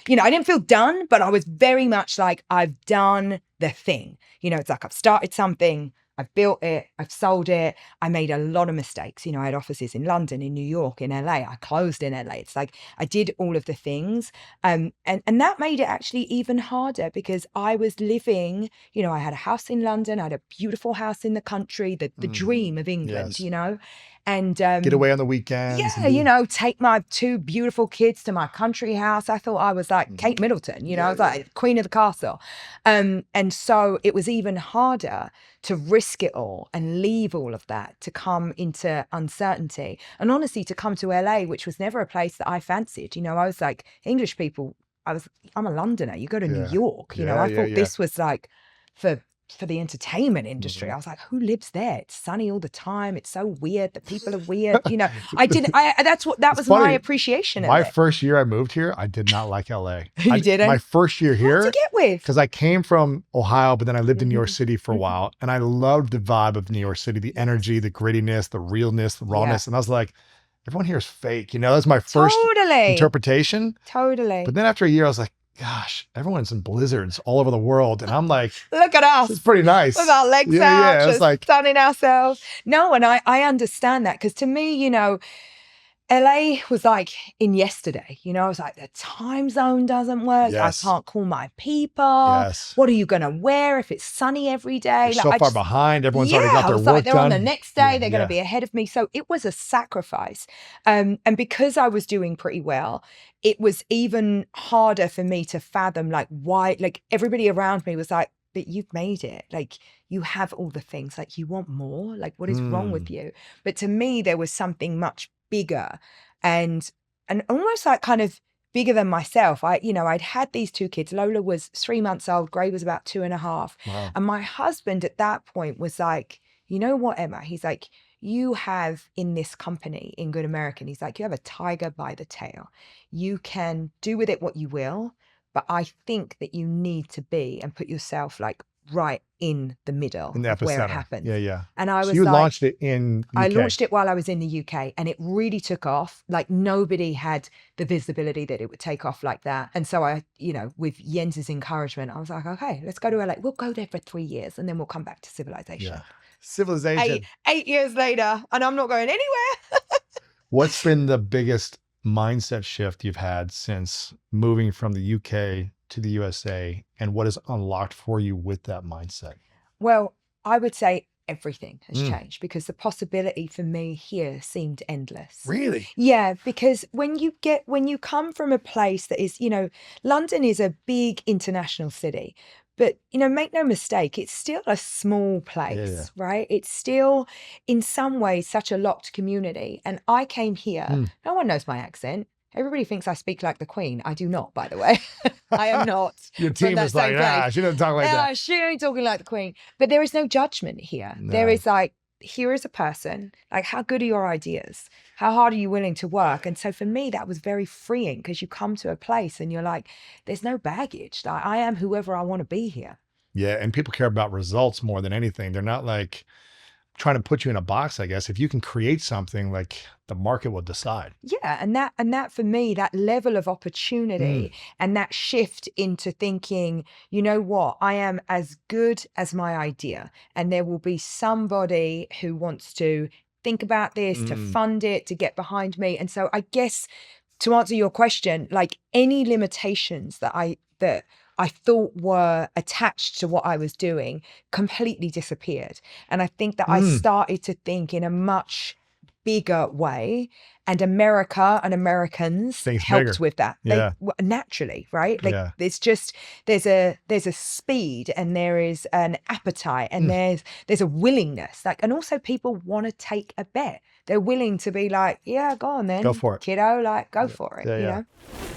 you know, I didn't feel done, but I was very much like, I've done the thing. You know, it's like I've started something, I've built it, I've sold it. I made a lot of mistakes. You know, I had offices in London, in New York, in LA. I closed in LA. It's like I did all of the things. And that made it actually even harder because I was living, you know, I had a house in London. I had a beautiful house in the country, the dream of England, you know. and Get away on the weekends. yeah, you know, take my 2 beautiful kids to my country house. I thought I was like Kate Middleton, you know, I was like queen of the castle. And so it was even harder to risk it all and leave all of that to come into uncertainty. And honestly, to come to LA, which was never a place that I fancied. You know, I was like, English people, I'm a Londoner. You go to New York, you know, I thought this was like for the entertainment industry. I was like, who lives there? It's sunny all the time. It's so weird. The people are weird. You know, that was my appreciation of My it. first year I moved here, I did not like LA. You didn't? My first year here. What to get with? Because I came from Ohio, but then I lived in New York City for a while. And I loved the vibe of New York City, the energy, the grittiness, the realness, the rawness. And I was like, everyone here is fake. You know, that was my first interpretation. Totally. But then after a year, I was like, gosh, everyone's in blizzards all over the world. And I'm like, look at us. It's pretty nice. With our legs out, it's just like sunning ourselves. No, and I understand that because to me, you know, LA was like in yesterday, you know, I was like, the time zone doesn't work. Yes. I can't call my people. Yes. What are you going to wear if it's sunny every day? You're so far behind. Everyone's already got their work like, they're done. on the next day. They're going to be ahead of me. So it was a sacrifice. And because I was doing pretty well, it was even harder for me to fathom like why, like everybody around me was like, but you've made it. Like you have all the things, like you want more. Like what is wrong with you? But to me, there was something much bigger and almost like kind of bigger than myself. I'd had these 2 kids. Lola was 3 months old. Grade was about 2.5. Wow. And my husband at that point was like, you know what, Emma? He's like, you have in this company, in Good American, he's like, you have a tiger by the tail. You can do with it what you will, but I think that you need to be and put yourself like right in the middle of where it happens. Yeah. And I was you like, launched it in UK. I launched it while I was in the UK and it really took off. Like nobody had the visibility that it would take off like that. And so I, you know, with Jens's encouragement, I was like, okay, let's go to LA. We'll go there for 3 years and then we'll come back to civilization. Yeah. Civilization. 8 years later and I'm not going anywhere. What's been the biggest mindset shift you've had since moving from the UK to the USA, and what is unlocked for you with that mindset? Well, I would say everything has changed because the possibility for me here seemed endless. Really? Yeah, because when you come from a place that is, you know, London is a big international city, but, you know, make no mistake, it's still a small place, right? It's still in some ways such a locked community. And I came here, no one knows my accent. Everybody thinks I speak like the Queen. I do not, by the way. I am not. Your team is like, she doesn't talk like that. She ain't talking like the Queen. But there is no judgment here. No. There is like, here is a person, like how good are your ideas? How hard are you willing to work? And so for me, that was very freeing because you come to a place and you're like, there's no baggage. Like, I am whoever I want to be here. Yeah. And people care about results more than anything. They're not like trying to put you in a box, I guess. If you can create something, like the market will decide. Yeah. And that for me, that level of opportunity and that shift into thinking, you know what, I am as good as my idea. And there will be somebody who wants to think about this, to fund it, to get behind me. And so I guess to answer your question, like any limitations that I thought were attached to what I was doing completely disappeared. And I think that I started to think in a much bigger way, and America and Americans helped with that. Naturally, right? Like it's just, there's a speed and there is an appetite and there's a willingness, like, and also people want to take a bet. They're willing to be like, yeah, go on then. Go for it. Kiddo, like, go for it, you know?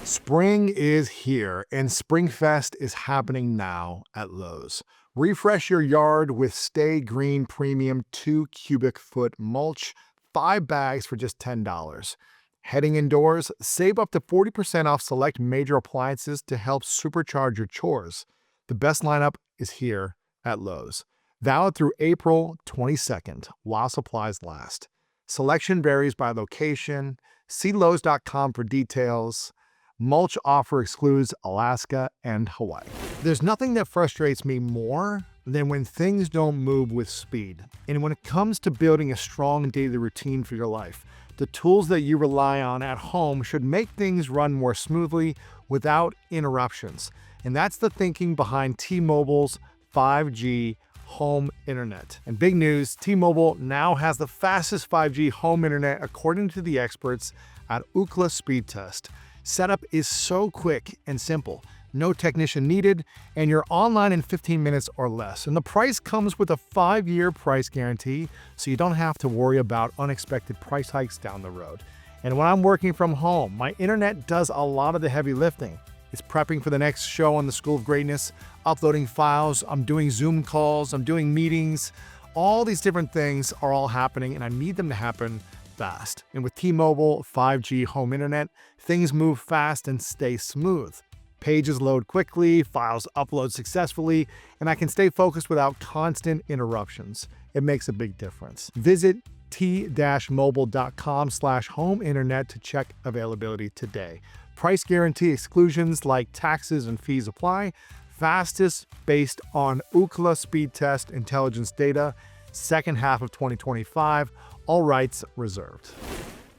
Spring is here, and Springfest is happening now at Lowe's. Refresh your yard with Stay Green Premium 2 cubic foot mulch, 5 bags for just $10. Heading indoors, save up to 40% off select major appliances to help supercharge your chores. The best lineup is here at Lowe's. Valid through April 22nd, while supplies last. Selection varies by location. See Lowe's.com for details. Mulch offer excludes Alaska and Hawaii. There's nothing that frustrates me more than when things don't move with speed. And when it comes to building a strong daily routine for your life, the tools that you rely on at home should make things run more smoothly without interruptions. And that's the thinking behind T-Mobile's 5G home internet. And big news, T-Mobile now has the fastest 5G home internet according to the experts at Ookla Speed Test. Setup is so quick and simple. No technician needed, and you're online in 15 minutes or less. And the price comes with a 5-year price guarantee, so you don't have to worry about unexpected price hikes down the road. And when I'm working from home, my internet does a lot of the heavy lifting. It's prepping for the next show on the School of Greatness, uploading files, I'm doing Zoom calls, I'm doing meetings. All these different things are all happening, and I need them to happen fast. And with T-Mobile 5G home internet, things move fast and stay smooth. Pages load quickly, files upload successfully, and I can stay focused without constant interruptions. It makes a big difference. Visit t-mobile.com/home internet to check availability today. Price guarantee exclusions like taxes and fees apply. Fastest based on Ookla Speed Test intelligence data, second half of 2025. All rights reserved.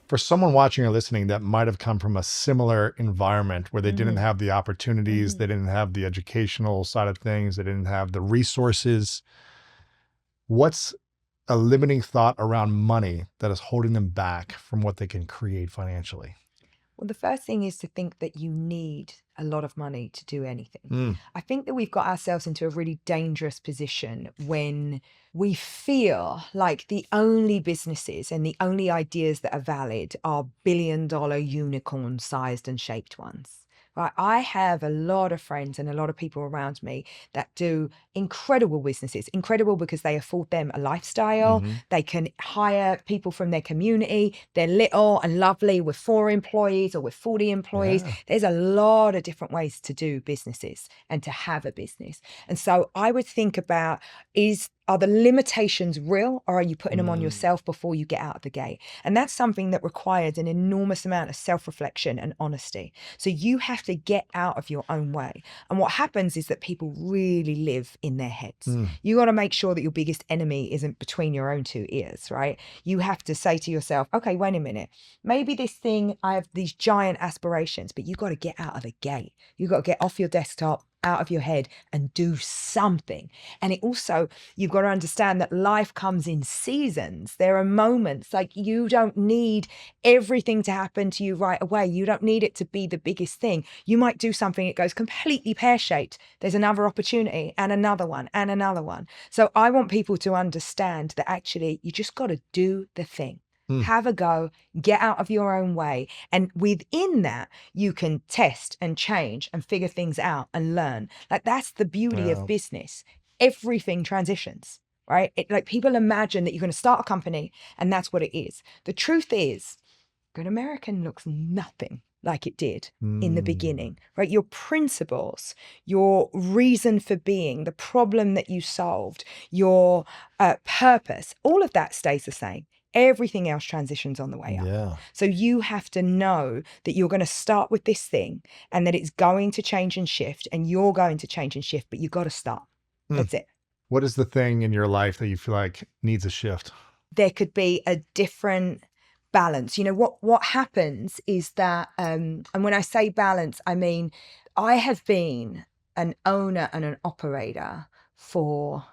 For someone watching or listening that might have come from a similar environment where they didn't have the opportunities, they didn't have the educational side of things, they didn't have the resources, what's a limiting thought around money that is holding them back from what they can create financially? Well, the first thing is to think that you need a lot of money to do anything. I think that we've got ourselves into a really dangerous position when we feel like the only businesses and the only ideas that are valid are billion-dollar unicorn-sized and shaped ones. Right? I have a lot of friends and a lot of people around me that do incredible businesses, incredible because they afford them a lifestyle. They can hire people from their community. They're little and lovely with 4 employees or with 40 employees. Yeah. There's a lot of different ways to do businesses and to have a business. And so I would think about, are the limitations real, or are you putting them on yourself before you get out of the gate? And that's something that requires an enormous amount of self-reflection and honesty. So you have to get out of your own way. And what happens is that people really live in their heads. You got to make sure that your biggest enemy isn't between your own 2 ears, right? You have to say to yourself, okay, wait a minute. Maybe this thing, I have these giant aspirations, but you got to get out of the gate. You got to get off your desktop, out of your head, and do something. And it also, you've got to understand that life comes in seasons. There are moments, like, you don't need everything to happen to you right away. You don't need it to be the biggest thing. You might do something that goes completely pear-shaped. There's another opportunity and another one and another one. So I want people to understand that actually you just got to do the thing. Have a go, get out of your own way. And within that, you can test and change and figure things out and learn. Like, that's the beauty of business. Everything transitions, right? Like, people imagine that you're going to start a company and that's what it is. The truth is, Good American looks nothing like it did in the beginning, right? Your principles, your reason for being, the problem that you solved, your purpose, all of that stays the same. Everything else transitions on the way up. Yeah. So you have to know that you're going to start with this thing and that it's going to change and shift, and you're going to change and shift, but you got to start. That's it. What is the thing in your life that you feel like needs a shift? There could be a different balance. You know, what happens is that, and when I say balance, I mean, I have been an owner and an operator for,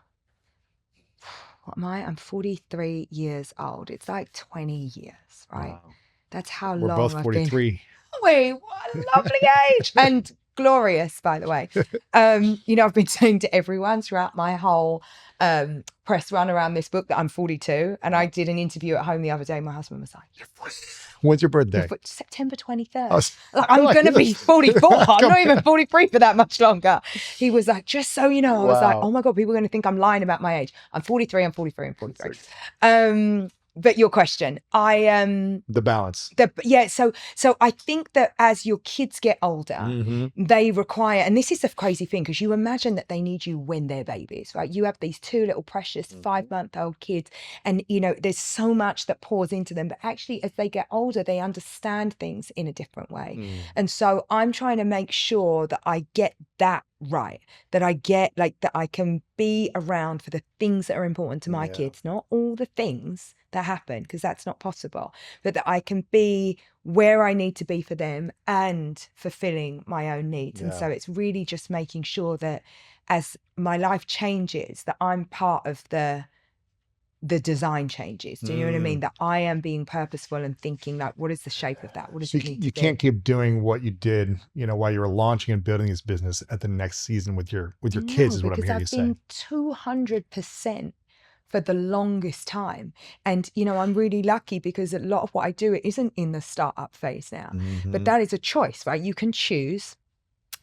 what am I? I'm 43 years old. It's like 20 years, right? Wow. That's how We're long both I've 43. been. Wait, what a lovely age. And glorious, by the way. You know, I've been saying to everyone throughout my whole press run around this book that I'm 42. And I did an interview at home the other day. My husband was like, "You're 40." When's your birthday? September 23rd. Oh, Like, I'm going to be 44. I'm Come not even 43 for that much longer. He was like, just so you know, I was like, Wow. oh my God, people are going to think I'm lying about my age. I'm 43, I'm 43, I'm 43. But your question, The balance. so I think that as your kids get older, they require, and this is the crazy thing, because you imagine that they need you when they're babies, right? You have these 2 little precious 5-month-old kids, and you know, there's so much that pours into them, but actually as they get older, they understand things in a different way. And so I'm trying to make sure that I get that right, that I get, like, that I can be around for the things that are important to my kids, not all the things to happen because that's not possible, but that I can be where I need to be for them and fulfilling my own needs. And so it's really just making sure that as my life changes, that I'm part of the design changes. Do you know what I mean? That I am being purposeful and thinking like, what is the shape of that? What does So it need to be? you can't keep doing what you did, while you were launching and building this business at the next season with your kids, is what I'm hearing you say. Because I've been 200% for the longest time. And, I'm really lucky because a lot of what I do, it isn't in the startup phase now, but that is a choice, right? You can choose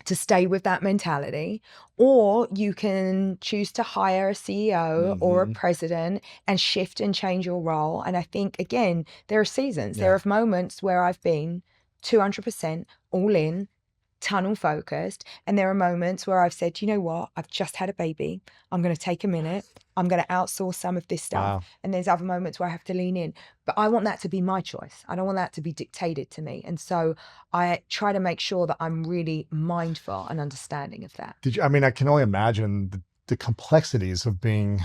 to stay with that mentality, or you can choose to hire a CEO or a president and shift and change your role. And I think, again, there are seasons. There are moments where I've been 200% all in, tunnel focused. And there are moments where I've said, you know what, I've just had a baby. I'm going to take a minute. I'm going to outsource some of this stuff. Wow. And there's other moments where I have to lean in. But I want that to be my choice. I don't want that to be dictated to me. And so I try to make sure that I'm really mindful and understanding of that. I can only imagine the complexities of being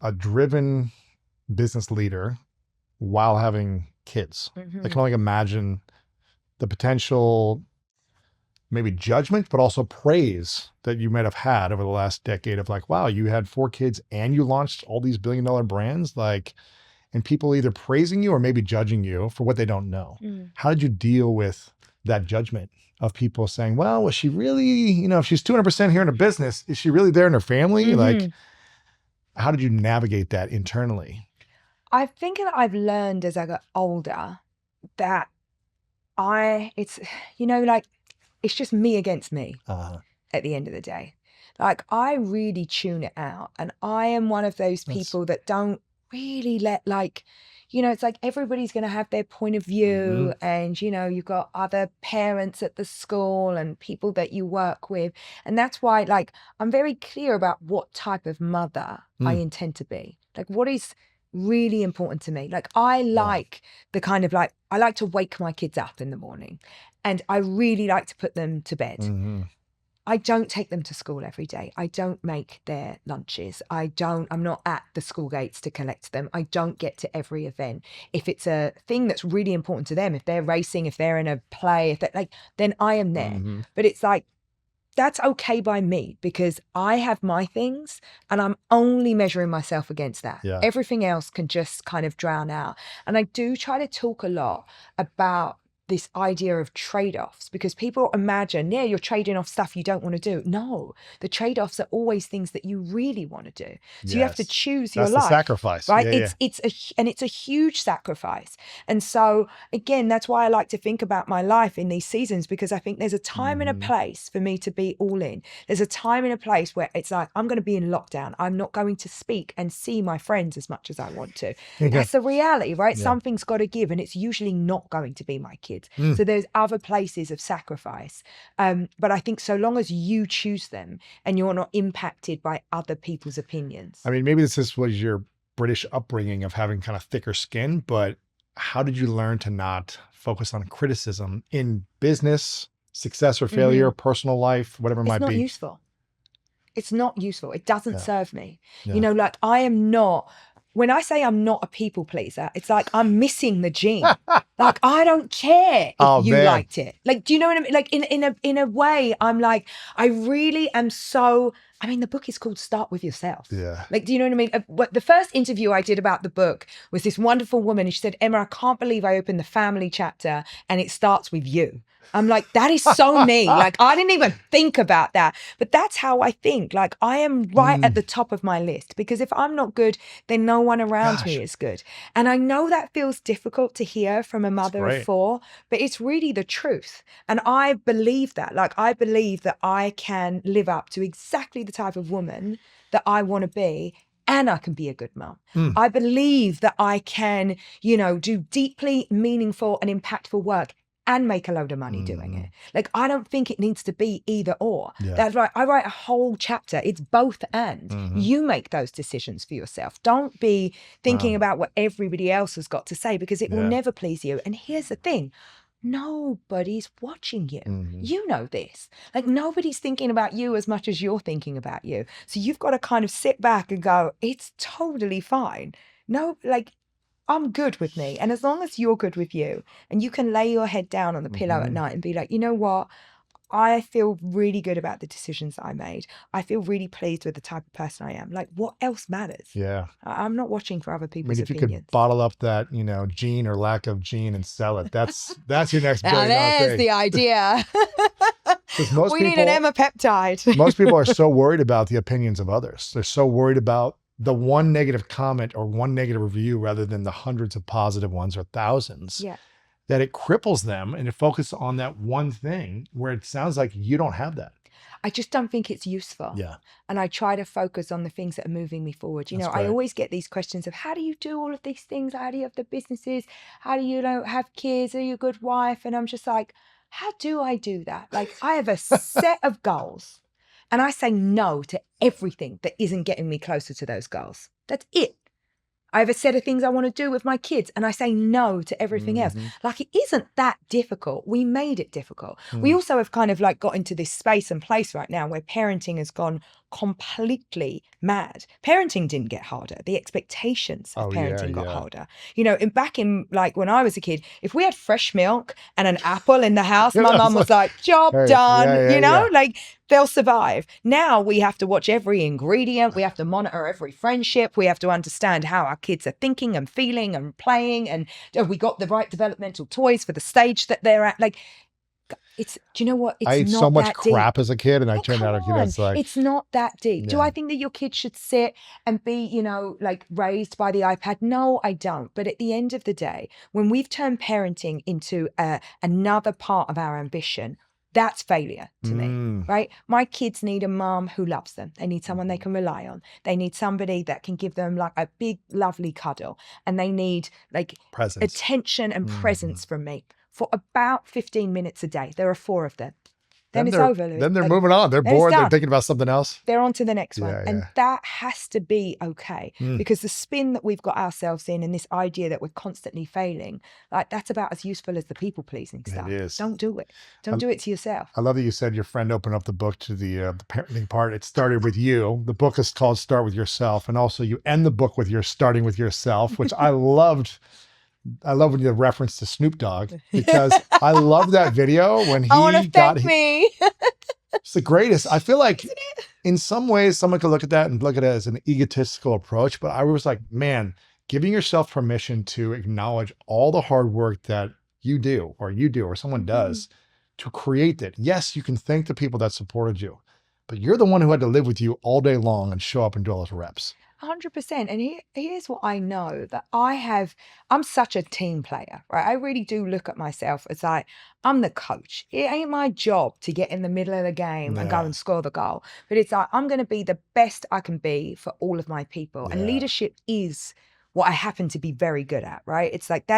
a driven business leader while having kids. I can only imagine the potential maybe judgment, but also praise that you might have had over the last decade of like, wow, you had 4 kids and you launched all these billion-dollar brands, and people either praising you or maybe judging you for what they don't know. How did you deal with that judgment of people saying, well, was she really, if she's 200% here in her business, is she really there in her family? Like, how did you navigate that internally? I think that I've learned as I got older that it's just me against me at the end of the day. Like, I really tune it out. And I am one of those people that don't really let, it's like everybody's going to have their point of view. And, you've got other parents at the school and people that you work with. And that's why, I'm very clear about what type of mother I intend to be. Like, what is really important to me. Like, I like the kind of I like to wake my kids up in the morning. And I really like to put them to bed. I don't take them to school every day. I don't make their lunches. I'm not at the school gates to collect them. I don't get to every event. If it's a thing that's really important to them, if they're racing, if they're in a play, then I am there. But it's that's okay by me because I have my things and I'm only measuring myself against that. Everything else can just kind of drown out. And I do try to talk a lot about this idea of trade-offs because people imagine, you're trading off stuff you don't want to do. No, the trade-offs are always things that you really want to do. So you have to choose your life. That's the sacrifice, right? It's a huge sacrifice. And so again, that's why I like to think about my life in these seasons because I think there's a time and a place for me to be all in. There's a time and a place where it's like I'm going to be in lockdown. I'm not going to speak and see my friends as much as I want to. That's the reality, right? Something's got to give, and it's usually not going to be my kids. So there's other places of sacrifice. But I think so long as you choose them and you're not impacted by other people's opinions. Maybe this was your British upbringing of having kind of thicker skin, but how did you learn to not focus on criticism in business, success or failure, personal life, whatever it might be? It's not useful. It's not useful. It doesn't serve me. I am not... When I say I'm not a people pleaser, it's like I'm missing the gene. I don't care if you liked it. Do you know what I mean? In a way, I'm like, I really am so... the book is called Start With Yourself. Do you know what I mean? The first interview I did about the book was this wonderful woman. And she said, Emma, I can't believe I opened the family chapter and it starts with you. I'm like, that is so me. I didn't even think about that. But that's how I think. I am right at the top of my list because if I'm not good, then no one around me is good. And I know that feels difficult to hear from a mother of 4, but it's really the truth. And I believe that. I believe that I can live up to exactly the type of woman that I want to be. And I can be a good mom. I believe that I can, do deeply meaningful and impactful work and make a load of money doing it. I don't think it needs to be either or. That's right. I write a whole chapter. It's both and. You make those decisions for yourself. Don't be thinking about what everybody else has got to say because it will never please you. And here's the thing. Nobody's watching you. You know this. Nobody's thinking about you as much as you're thinking about you. So you've got to kind of sit back and go, it's totally fine. No, I'm good with me. And as long as you're good with you and you can lay your head down on the pillow at night and be like, you know what? I feel really good about the decisions that I made. I feel really pleased with the type of person I am. Like, what else matters? Yeah. I'm not watching for other I people's mean, if you opinions. could bottle up that, gene or lack of gene and sell it, that's your next Now billion dollar there's thing. the idea. Because most We need an people, emapeptide. most people are so worried about the opinions of others. They're so worried about the one negative comment or one negative review rather than the hundreds of positive ones or thousands. Yeah. That it cripples them and it focuses on that one thing where it sounds like you don't have that. I just don't think it's useful. Yeah. And I try to focus on the things that are moving me forward. That's I great. always get these questions of how do you do all of these things? How do you have the businesses? How do you have kids? Are you a good wife? And I'm just like, how do I do that? Like, I have a set of goals and I say no to everything that isn't getting me closer to those goals. That's it. I have a set of things I want to do with my kids and I say no to everything else. Like, it isn't that difficult. We made it difficult. We also have kind of like got into this space and place right now where parenting has gone completely mad. Parenting didn't get harder. The expectations of parenting got harder. Back in like when I was a kid, if we had fresh milk and an apple in the house, my mum was like, job done, like they'll survive. Now we have to watch every ingredient. We have to monitor every friendship. We have to understand how our kids are thinking and feeling and playing. And have we got the right developmental toys for the stage that they're at? Like, do you know what? It's I ate not so much that crap deep. as a kid and I turned Come out, on. it's like, It's not that deep. Do Yeah. I think that your kids should sit and be, like raised by the iPad? No, I don't. But at the end of the day, when we've turned parenting into another part of our ambition, that's failure to me, right? My kids need a mom who loves them. They need someone they can rely on. They need somebody that can give them like a big, lovely cuddle. And they need like presence. attention and presence from me for about 15 minutes a day. There are 4 of them. Then it's they're, over, Louis. Then they're moving on. They're then it's bored. They're done. thinking about something else. They're on to the next one. Yeah, And yeah. that has to be okay. Because the spin that we've got ourselves in and this idea that we're constantly failing, like that's about as useful as the people pleasing stuff. It is. Don't do it. Don't do it to yourself. I love that you said your friend opened up the book to the parenting part. It started with you. The book is called Start With Yourself. And also you end the book with your starting with yourself, which I loved. I love when you reference to Snoop Dogg because I love that video when he I want to got thank me. It's the greatest. I feel like in some ways someone could look at that and look at it as an egotistical approach, but I was like, man, giving yourself permission to acknowledge all the hard work that you do or someone does to create it. Yes, you can thank the people that supported you, but you're the one who had to live with you all day long and show up and do all those reps. 100%. And here's what I know that I'm such a team player, right? I really do look at myself as like, I'm the coach. It ain't my job to get in the middle of the game and go and score the goal. But it's like, I'm going to be the best I can be for all of my people. And leadership is what I happen to be very good at, right? It's like,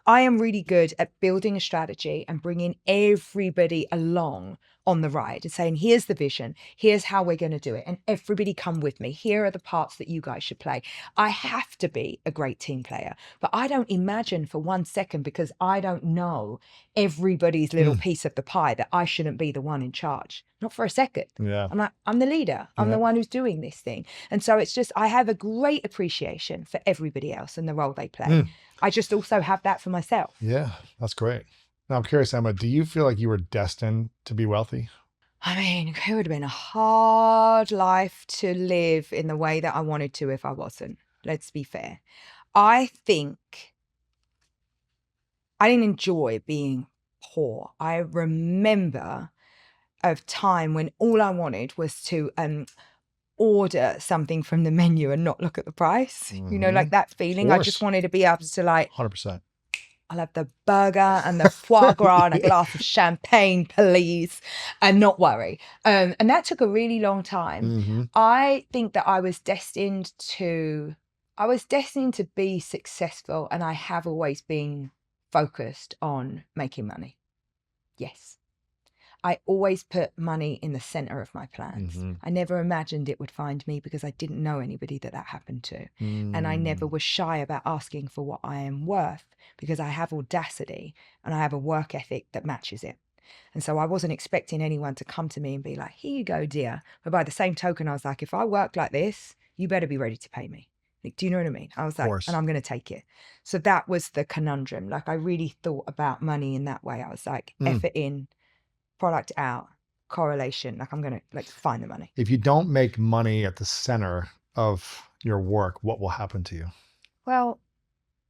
I am really good at building a strategy and bringing everybody along on the ride and saying, here's the vision, here's how we're going to do it. And everybody come with me. Here are the parts that you guys should play. I have to be a great team player, but I don't imagine for 1 second, because I don't know everybody's little piece of the pie, that I shouldn't be the one in charge. Not for a second. Yeah. I'm like, I'm the leader. I'm the one who's doing this thing. And so it's just, I have a great appreciation for everybody else and the role they play. I just also have that for myself. Yeah, that's great. Now I'm curious, Emma, do you feel like you were destined to be wealthy? I mean, it would have been a hard life to live in the way that I wanted to if I wasn't. Let's be fair. I think I didn't enjoy being poor. I remember a time when all I wanted was to order something from the menu and not look at the price. Like that feeling. I just wanted to be able to like 100%. I'll have the burger and the foie gras and a glass of champagne, please, and not worry. And that took a really long time. I think that I was destined to be successful, and I have always been focused on making money. Yes. I always put money in the center of my plans. I never imagined it would find me because I didn't know anybody that happened to. And I never was shy about asking for what I am worth because I have audacity and I have a work ethic that matches it. And so I wasn't expecting anyone to come to me and be like, here you go, dear. But by the same token, I was like, if I work like this, you better be ready to pay me. Like, do you know what I mean? I was like, course. and I'm going to take it. So that was the conundrum. Like, I really thought about money in that way. I was like, effort in, product out, correlation. Like, I'm going to like find the money. If you don't make money at the center of your work, what will happen to you? Well,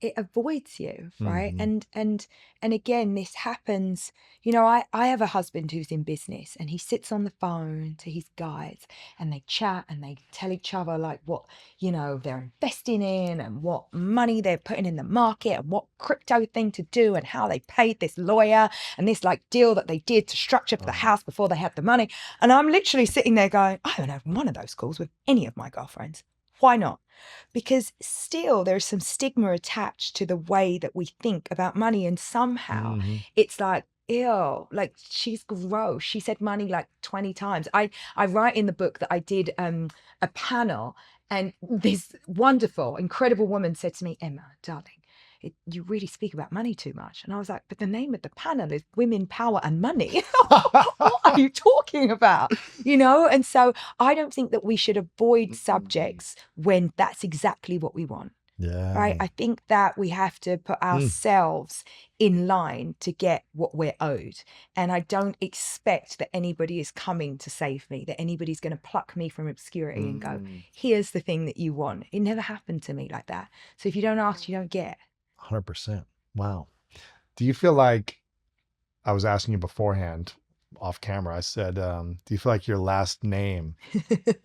it avoids you, right? And again, this happens, I have a husband who's in business, and he sits on the phone to his guys, and they chat and they tell each other like what they're investing in, and what money they're putting in the market, and what crypto thing to do, and how they paid this lawyer, and this like deal that they did to structure for the house before they had the money. And I'm literally sitting there going, I haven't had one of those calls with any of my girlfriends. Why not? Because still there's some stigma attached to the way that we think about money. And somehow it's like, ew, like she's gross. She said money like 20 times. I write in the book that I did a panel, and this wonderful, incredible woman said to me, Emma, darling, you really speak about money too much. And I was like, but the name of the panel is Women, Power and Money. What are you talking about? And so I don't think that we should avoid subjects when that's exactly what we want. Yeah. Right. I think that we have to put ourselves in line to get what we're owed. And I don't expect that anybody is coming to save me, that anybody's going to pluck me from obscurity and go, here's the thing that you want. It never happened to me like that. So if you don't ask, you don't get. 100%. Wow. Do you feel like, I was asking you beforehand off camera, I said, do you feel like your last name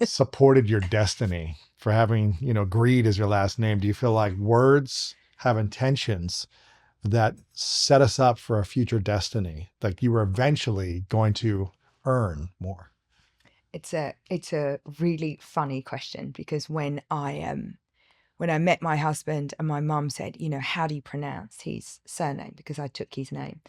supported your destiny for having, Grede as your last name? Do you feel like words have intentions that set us up for a future destiny? Like you were eventually going to earn more? It's a really funny question, because when I met my husband and my mum said, how do you pronounce his surname? Because I took his name.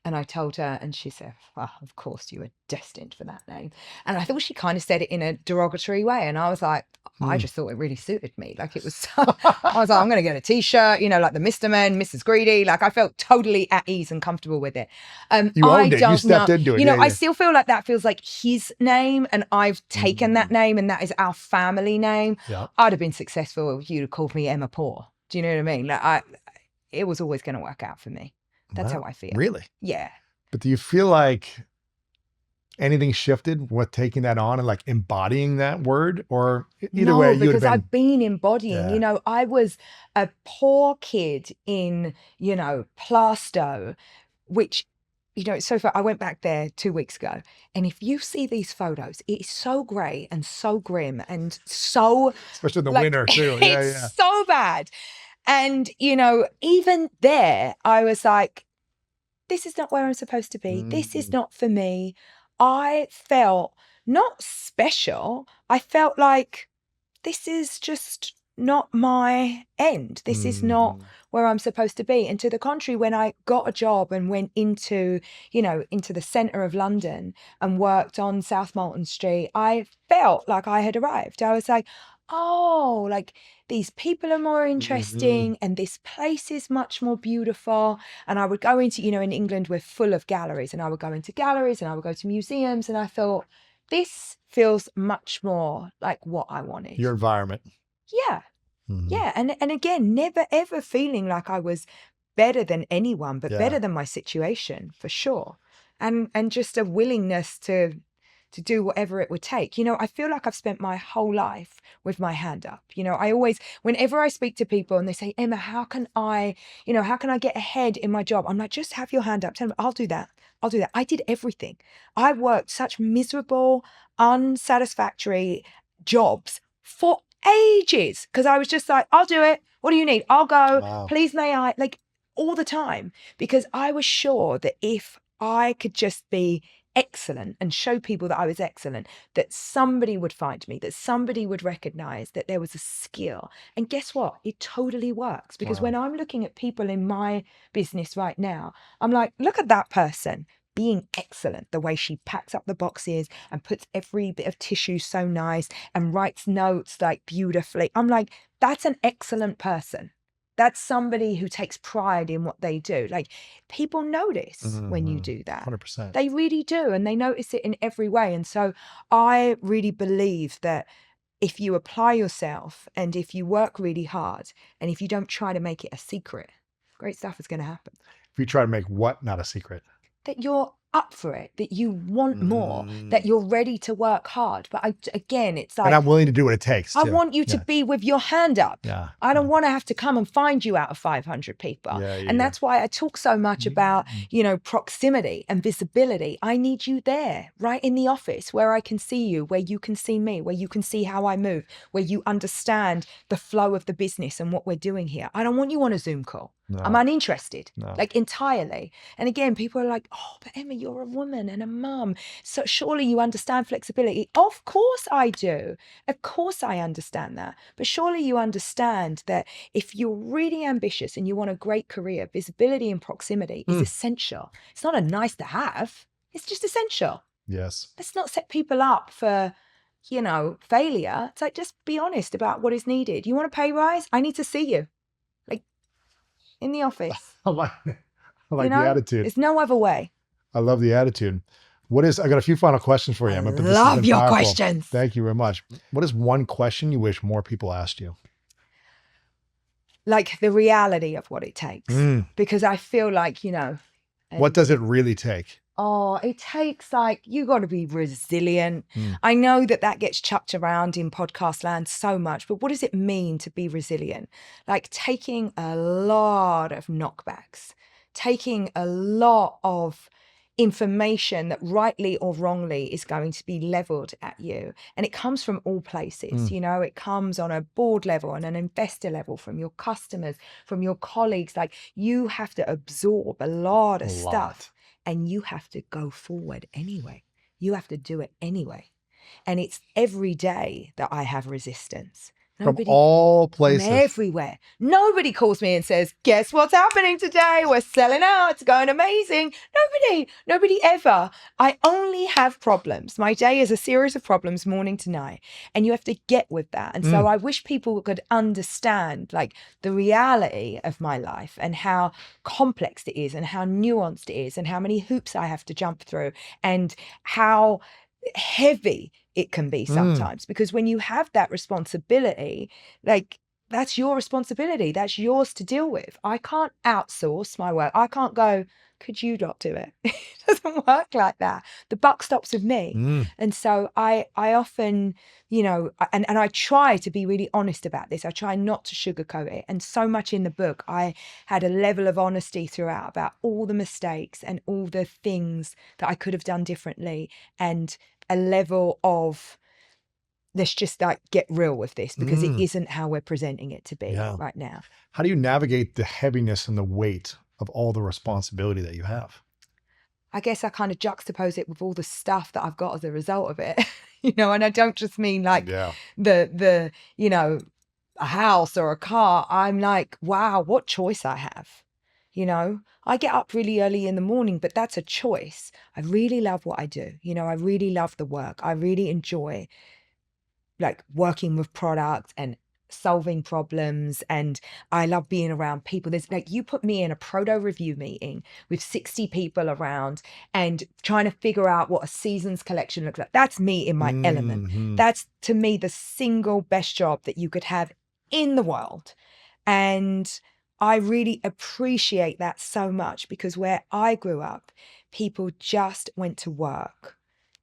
And I told her, and she said, well, of course you were destined for that name. And I thought she kind of said it in a derogatory way. And I was like, I just thought it really suited me. Like it was, I was like, I'm going to get a t-shirt, like the Mr. Men, Mrs. Grede. Like I felt totally at ease and comfortable with it. You owned it. You stepped into it. I still feel like that feels like his name, and I've taken that name, and that is our family name. Yeah. I'd have been successful if you'd have called me Emma Poor. Do you know what I mean? Like it was always going to work out for me. That's how I feel. Really? Yeah. But do you feel like anything shifted with taking that on and like embodying that word? Or either way, you because I've been embodying. Yeah. I was a poor kid in, Plaistow, which, so far, I went back there 2 weeks ago. And if you see these photos, it is so grey and so grim and so... Especially in the winter too. Yeah, it's so bad. And, even there, I was like, this is not where I'm supposed to be. This is not for me. I felt not special. I felt like this is just not my end. This is not where I'm supposed to be. And to the contrary, when I got a job and went into the centre of London and worked on South Molton Street, I felt like I had arrived. I was like, oh, like these people are more interesting and this place is much more beautiful. And I would go into, in England, we're full of galleries, and I would go into galleries and I would go to museums, and I thought, this feels much more like what I wanted. Your environment. Yeah. Yeah. And again, never ever feeling like I was better than anyone, but better than my situation, for sure. And just a willingness to do whatever it would take. I feel like I've spent my whole life with my hand up. I always, whenever I speak to people and they say, Emma, how can I get ahead in my job? I'm like, just have your hand up. Tell them, I'll do that. I did everything. I worked such miserable, unsatisfactory jobs for ages, because I was just like, I'll do it. What do you need? I'll go. Wow. Please, may I? Like all the time, because I was sure that if I could just be excellent and show people that I was excellent, that somebody would find me, that somebody would recognize that there was a skill. And guess what? It totally works, because when I'm looking at people in my business right now, I'm like, look at that person being excellent, the way she packs up the boxes and puts every bit of tissue so nice and writes notes like beautifully. I'm like, that's an excellent person. That's somebody who takes pride in what they do. Like, people notice when you do that. 100%. They really do. And they notice it in every way. And so I really believe that if you apply yourself and if you work really hard and if you don't try to make it a secret, great stuff is going to happen. If you try to make what not a secret? That you're up for it, that you want more, that you're ready to work hard. But again, it's like, And I'm willing to do what it takes. I too. want you to be with your hand up. Yeah. I don't want to have to come and find you out of 500 people. And that's why I talk so much about, proximity and visibility. I need you there, right in the office, where I can see you, where you can see me, where you can see how I move, where you understand the flow of the business and what we're doing here. I don't want you on a Zoom call. No. I'm uninterested, No. like entirely. And again, people are like, oh, but Emma, you're a woman and a mum. So surely you understand flexibility. Of course I do. Of course I understand that. But surely you understand that if you're really ambitious and you want a great career, visibility and proximity is essential. It's not a nice to have. It's just essential. Yes. Let's not set people up for, failure. It's like, just be honest about what is needed. You want a pay rise? I need to see you. In the office. I like the attitude. There's no other way. I love the attitude. I got a few final questions for you, Emma. But this has been your powerful. questions. Thank you very much. What is one question you wish more people asked you? Like the reality of what it takes. Because I feel like, what does it really take? Oh, it takes you got to be resilient. I know that gets chucked around in podcast land so much, but what does it mean to be resilient? Like taking a lot of knockbacks, taking a lot of information that rightly or wrongly is going to be leveled at you. And it comes from all places, it comes on a board level and an investor level, from your customers, from your colleagues. Like you have to absorb a lot of stuff. And you have to go forward anyway. You have to do it anyway. And it's every day that I have resistance. From all places. From everywhere. Nobody calls me and says, guess what's happening today? We're selling out. It's going amazing. Nobody ever. I only have problems. My day is a series of problems morning to night. And you have to get with that. And so I wish people could understand the reality of my life and how complex it is and how nuanced it is and how many hoops I have to jump through and how heavy it can be sometimes, because when you have that responsibility, that's your responsibility. That's yours to deal with. I can't outsource my work. I can't go, could you not do it? It doesn't work like that. The buck stops with me. And so I often, and I try to be really honest about this. I try not to sugarcoat it. And so much in the book, I had a level of honesty throughout about all the mistakes and all the things that I could have done differently, and a level of, let's just get real with this, because it isn't how we're presenting it to be right now. How do you navigate the heaviness and the weight of all the responsibility that you have? I guess I kind of juxtapose it with all the stuff that I've got as a result of it, and I don't just mean the a house or a car. I'm like, wow, what choice I have. I get up really early in the morning, but that's a choice. I really love what I do. I really love the work. I really enjoy working with products and solving problems, and I love being around people. There's you put me in a proto review meeting with 60 people around and trying to figure out what a season's collection looks like. That's me in my element. That's, to me, the single best job that you could have in the world. And I really appreciate that so much, because where I grew up, people just went to work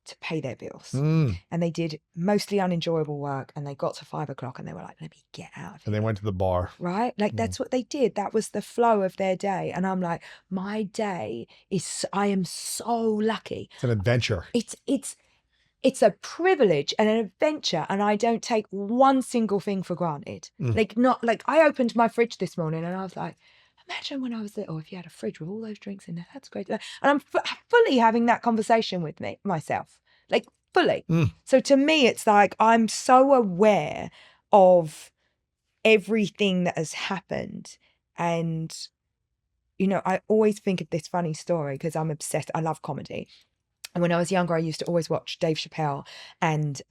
to pay their bills. And they did mostly unenjoyable work, and they got to 5 o'clock and they were like, let me get out of here. And they went to the bar. Right? That's what they did. That was the flow of their day. And I'm like, my day I am so lucky. It's an adventure. It's a privilege and an adventure, and I don't take one single thing for granted. I opened my fridge this morning and I was like, imagine when I was little, if you had a fridge with all those drinks in there, that's great. And I'm fully having that conversation with myself, fully. So to me, it's I'm so aware of everything that has happened. And, I always think of this funny story because I'm obsessed. I love comedy. And when I was younger, I used to always watch Dave Chappelle and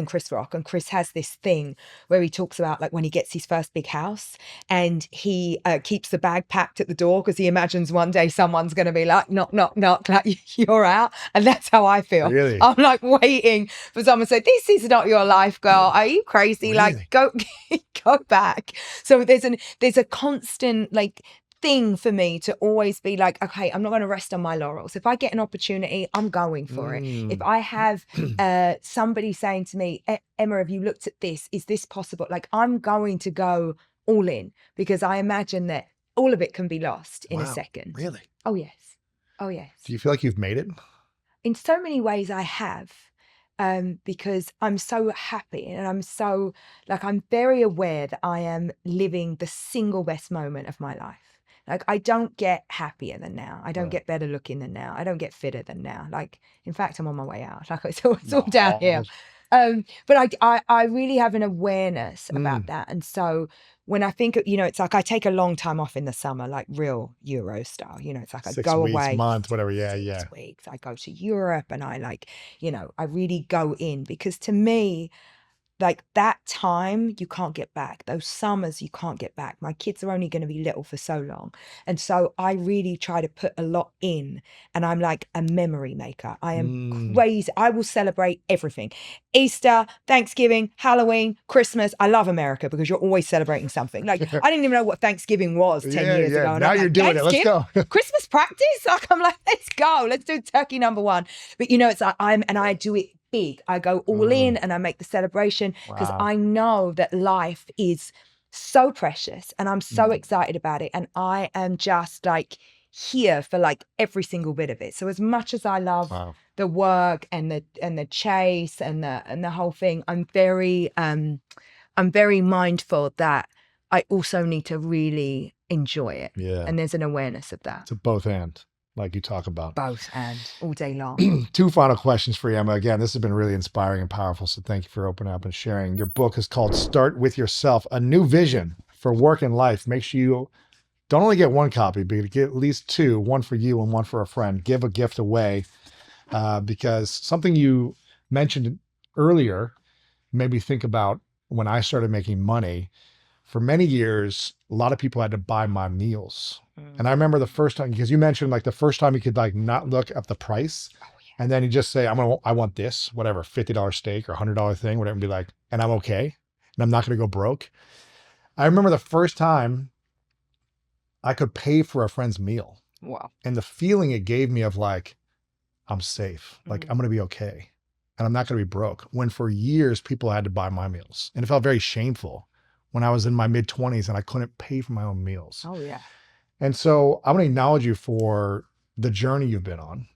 Chris Rock. And Chris has this thing where he talks about like when he gets his first big house and he keeps the bag packed at the door because he imagines one day someone's going to be like, knock, knock, knock, like you're out. And that's how I feel. Really? I'm like waiting for someone to say, this is not your life, girl. Are you crazy? Really? Like go back. So there's a constant like thing for me to always be like, okay, I'm not going to rest on my laurels. If I get an opportunity, I'm going for it. If I have somebody saying to me, Emma, have you looked at this? Is this possible? Like, I'm going to go all in because I imagine that all of it can be lost in a second. Really? Oh, yes. Oh, yes. Do you feel like you've made it? In so many ways I have, because I'm so happy and I'm so, like, I'm very aware that I am living the single best moment of my life. Like, I don't get happier than now. I don't get better looking than now. I don't get fitter than now. Like, in fact, I'm on my way out. Like, it's all down here. But I really have an awareness about that. And so when I think, it's like I take a long time off in the summer, like real Euro style. It's like I 6 go weeks, away. month, whatever. Yeah, 6 weeks. I go to Europe and I like, I really go in because to me, like that time you can't get back. Those summers you can't get back. My kids are only going to be little for so long. And so I really try to put a lot in and I'm like a memory maker. I am crazy. I will celebrate everything. Easter, Thanksgiving, Halloween, Christmas. I love America because you're always celebrating something. Like I didn't even know what Thanksgiving was 10 years ago. And Now I'm you're like, doing it. Let's go. Christmas practice? Like I'm like, let's go. Let's do turkey number 1. But it's like I do it big. I go all in and I make the celebration because I know that life is so precious and I'm so excited about it. And I am just like here for like every single bit of it. So as much as I love the work and the chase and the whole thing, I'm very mindful that I also need to really enjoy it. Yeah. And there's an awareness of that. It's a both and. Like you talk about. Both and all day long. 2 final questions for you, Emma. Again, this has been really inspiring and powerful. So thank you for opening up and sharing. Your book is called Start With Yourself, A New Vision for Work and Life. Make sure you don't only get 1 copy, but get at least 2, 1 for you and 1 for a friend. Give a gift away because something you mentioned earlier made me think about when I started making money. For many years, a lot of people had to buy my meals. And I remember the first time, because you mentioned like the first time you could like not look at the price and then you just say, I want this, whatever, $50 steak or $100 thing, whatever, and be like, and I'm okay. And I'm not going to go broke. I remember the first time I could pay for a friend's meal. Wow. And the feeling it gave me of like, I'm safe, like I'm going to be okay. And I'm not going to be broke. When for years people had to buy my meals. And it felt very shameful when I was in my mid-20s and I couldn't pay for my own meals. Oh, yeah. And so I want to acknowledge you for the journey you've been on,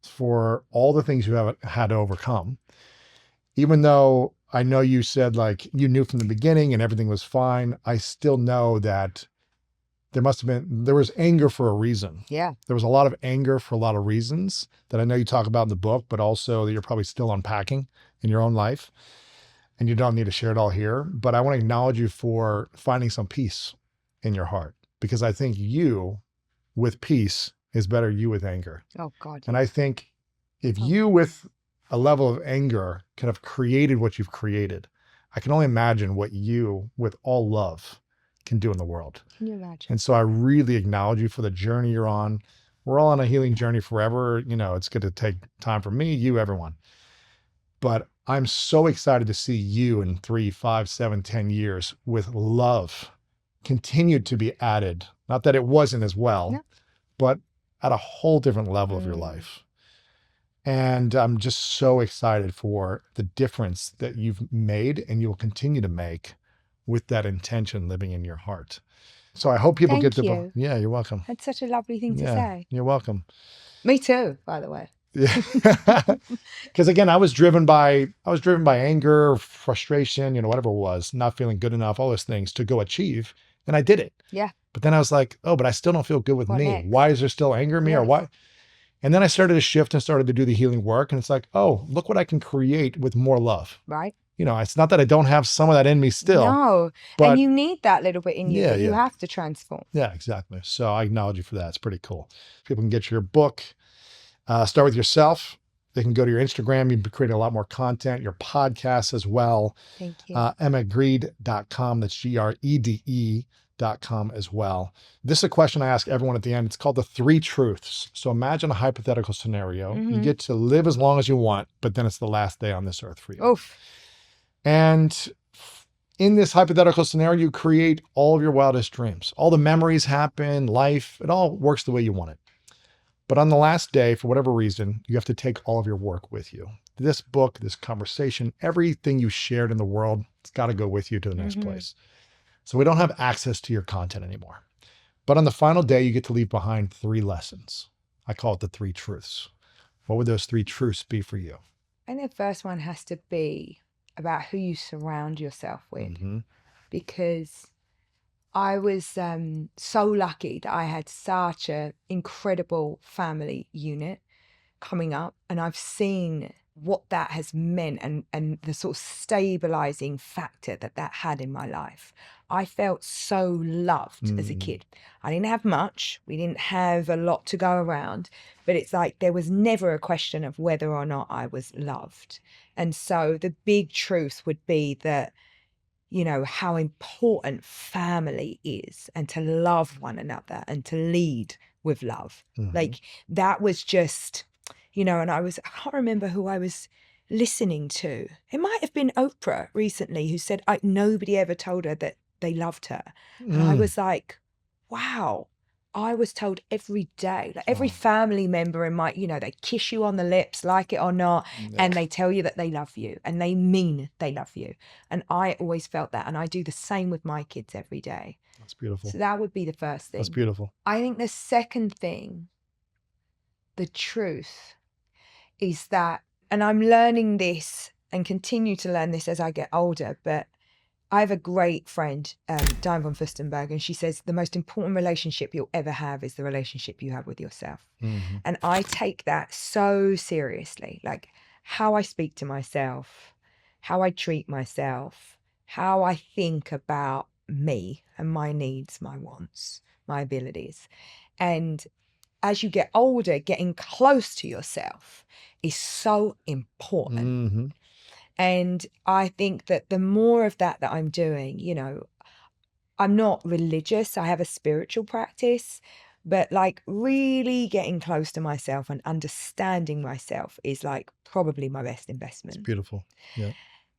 for all the things you have had to overcome. Even though I know you said like you knew from the beginning and everything was fine, I still know that there was anger for a reason. Yeah. There was a lot of anger for a lot of reasons that I know you talk about in the book, but also that you're probably still unpacking in your own life. And you don't need to share it all here, but I want to acknowledge you for finding some peace in your heart. Because I think you with peace is better you with anger. Oh, God. And I think if you with a level of anger could have created what you've created, I can only imagine what you with all love can do in the world. Can you imagine? And so I really acknowledge you for the journey you're on. We're all on a healing journey forever. It's going to take time for me, you, everyone. But I'm so excited to see you in 3, 5, 7, 10 years with love continued to be added. Not that it wasn't as well, but at a whole different level of your life. And I'm just so excited for the difference that you've made and you will continue to make with that intention living in your heart. So I hope people get to. Yeah, you're welcome. That's such a lovely thing to say. You're welcome. Me too, by the way. Yeah. Because again, I was driven by anger, frustration, whatever it was, not feeling good enough, all those things to go achieve. And I did it. Yeah. But then I was like, oh, but I still don't feel good with me. Next? Why is there still anger in me or why? And then I started to shift and started to do the healing work. And it's like, oh, look what I can create with more love. Right. It's not that I don't have some of that in me still. No. But and you need that little bit in you. Yeah, You have to transform. Yeah, exactly. So I acknowledge you for that. It's pretty cool. People can get your book, Start With Yourself, They can go to your Instagram. You've been creating a lot more content, your podcasts as well. Thank you. EmmaGrede.com. That's GREDE.com as well. This is a question I ask everyone at the end. It's called the 3 truths. So imagine a hypothetical scenario. You get to live as long as you want, but then it's the last day on this earth for you. Oof. And in this hypothetical scenario, you create all of your wildest dreams. All the memories happen, life, it all works the way you want it. But on the last day, for whatever reason, you have to take all of your work with you. This book, this conversation, everything you shared in the world, it's got to go with you to the next place. So we don't have access to your content anymore. But on the final day, you get to leave behind 3 lessons. I call it the 3 truths. What would those 3 truths be for you? I think the first one has to be about who you surround yourself with, because I was so lucky that I had such an incredible family unit coming up, and I've seen what that has meant and the sort of stabilizing factor that had in my life. I felt so loved as a kid. I didn't have much. We didn't have a lot to go around, but it's like there was never a question of whether or not I was loved. And so the big truth would be that, you know, how important family is, and to love one another and to lead with love. Like that was just, you know, and I can't remember who I was listening to. It might have been Oprah recently who said nobody ever told her that they loved her. And I was like, wow, I was told every day, like every family member in my, you know, they kiss you on the lips, like it or not, and they tell you that they love you and they mean they love you. And I always felt that. And I do the same with my kids every day. That's beautiful. So that would be the first thing. That's beautiful. I think the second thing, the truth, is that, and I'm learning this and continue to learn this as I get older, but I have a great friend, Diane von Furstenberg, and she says the most important relationship you'll ever have is the relationship you have with yourself. And I take that so seriously, like how I speak to myself, how I treat myself, how I think about me and my needs, my wants, my abilities. And as you get older, getting close to yourself is so important. And I think that the more of that I'm doing, you know, I'm not religious, I have a spiritual practice, but like really getting close to myself and understanding myself is like probably my best investment. It's beautiful. Yeah.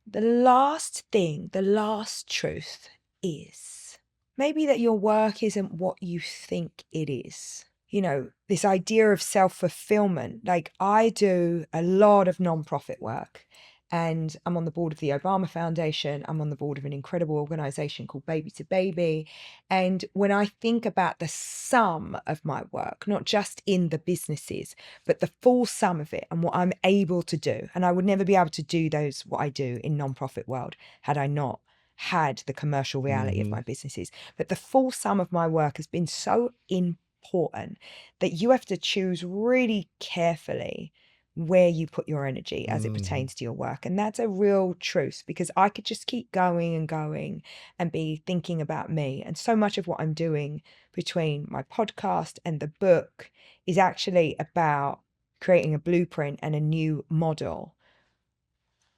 The last thing, the last truth is maybe that your work isn't what you think it is. You know, this idea of self-fulfillment, like I do a lot of nonprofit work. And I'm on the board of the Obama Foundation. I'm on the board of an incredible organization called Baby to Baby. And when I think about the sum of my work, not just in the businesses, but the full sum of it and what I'm able to do, and I would never be able to do what I do in nonprofit world had I not had the commercial reality of my businesses. But the full sum of my work has been so important that you have to choose really carefully where you put your energy as it pertains to your work. And that's a real truth, because I could just keep going and going and be thinking about me. And so much of what I'm doing between my podcast and the book is actually about creating a blueprint and a new model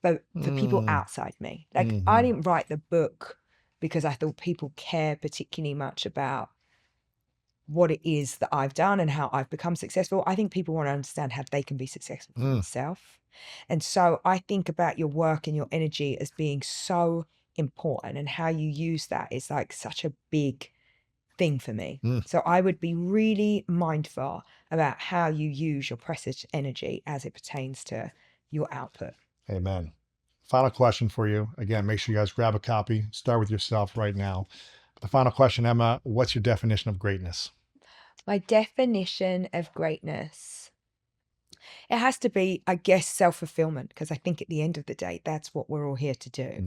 for people outside me. Like I didn't write the book because I thought people care particularly much about what it is that I've done and how I've become successful. I think people want to understand how they can be successful for themselves. And so I think about your work and your energy as being so important, and how you use that is like such a big thing for me. So I would be really mindful about how you use your precious energy as it pertains to your output. Amen. Final question for you. Again, make sure you guys grab a copy. Start with yourself right now. The final question, Emma, what's your definition of greatness? My definition of greatness, it has to be, I guess, self-fulfillment, because I think at the end of the day, that's what we're all here to do,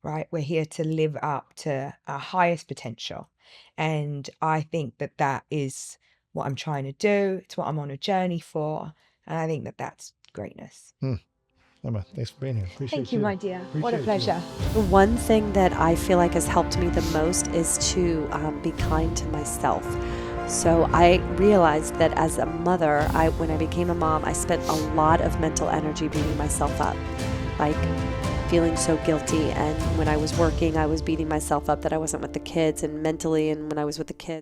right? We're here to live up to our highest potential. And I think that that is what I'm trying to do. It's what I'm on a journey for. And I think that that's greatness. Emma, thanks for being here. Appreciate Thank you, my dear. What a Appreciate pleasure. The one thing that I feel like has helped me the most is to be kind to myself. So I realized that as a mother, when I became a mom, I spent a lot of mental energy beating myself up, like feeling so guilty. And when I was working, I was beating myself up that I wasn't with the kids, and mentally, and when I was with the kids.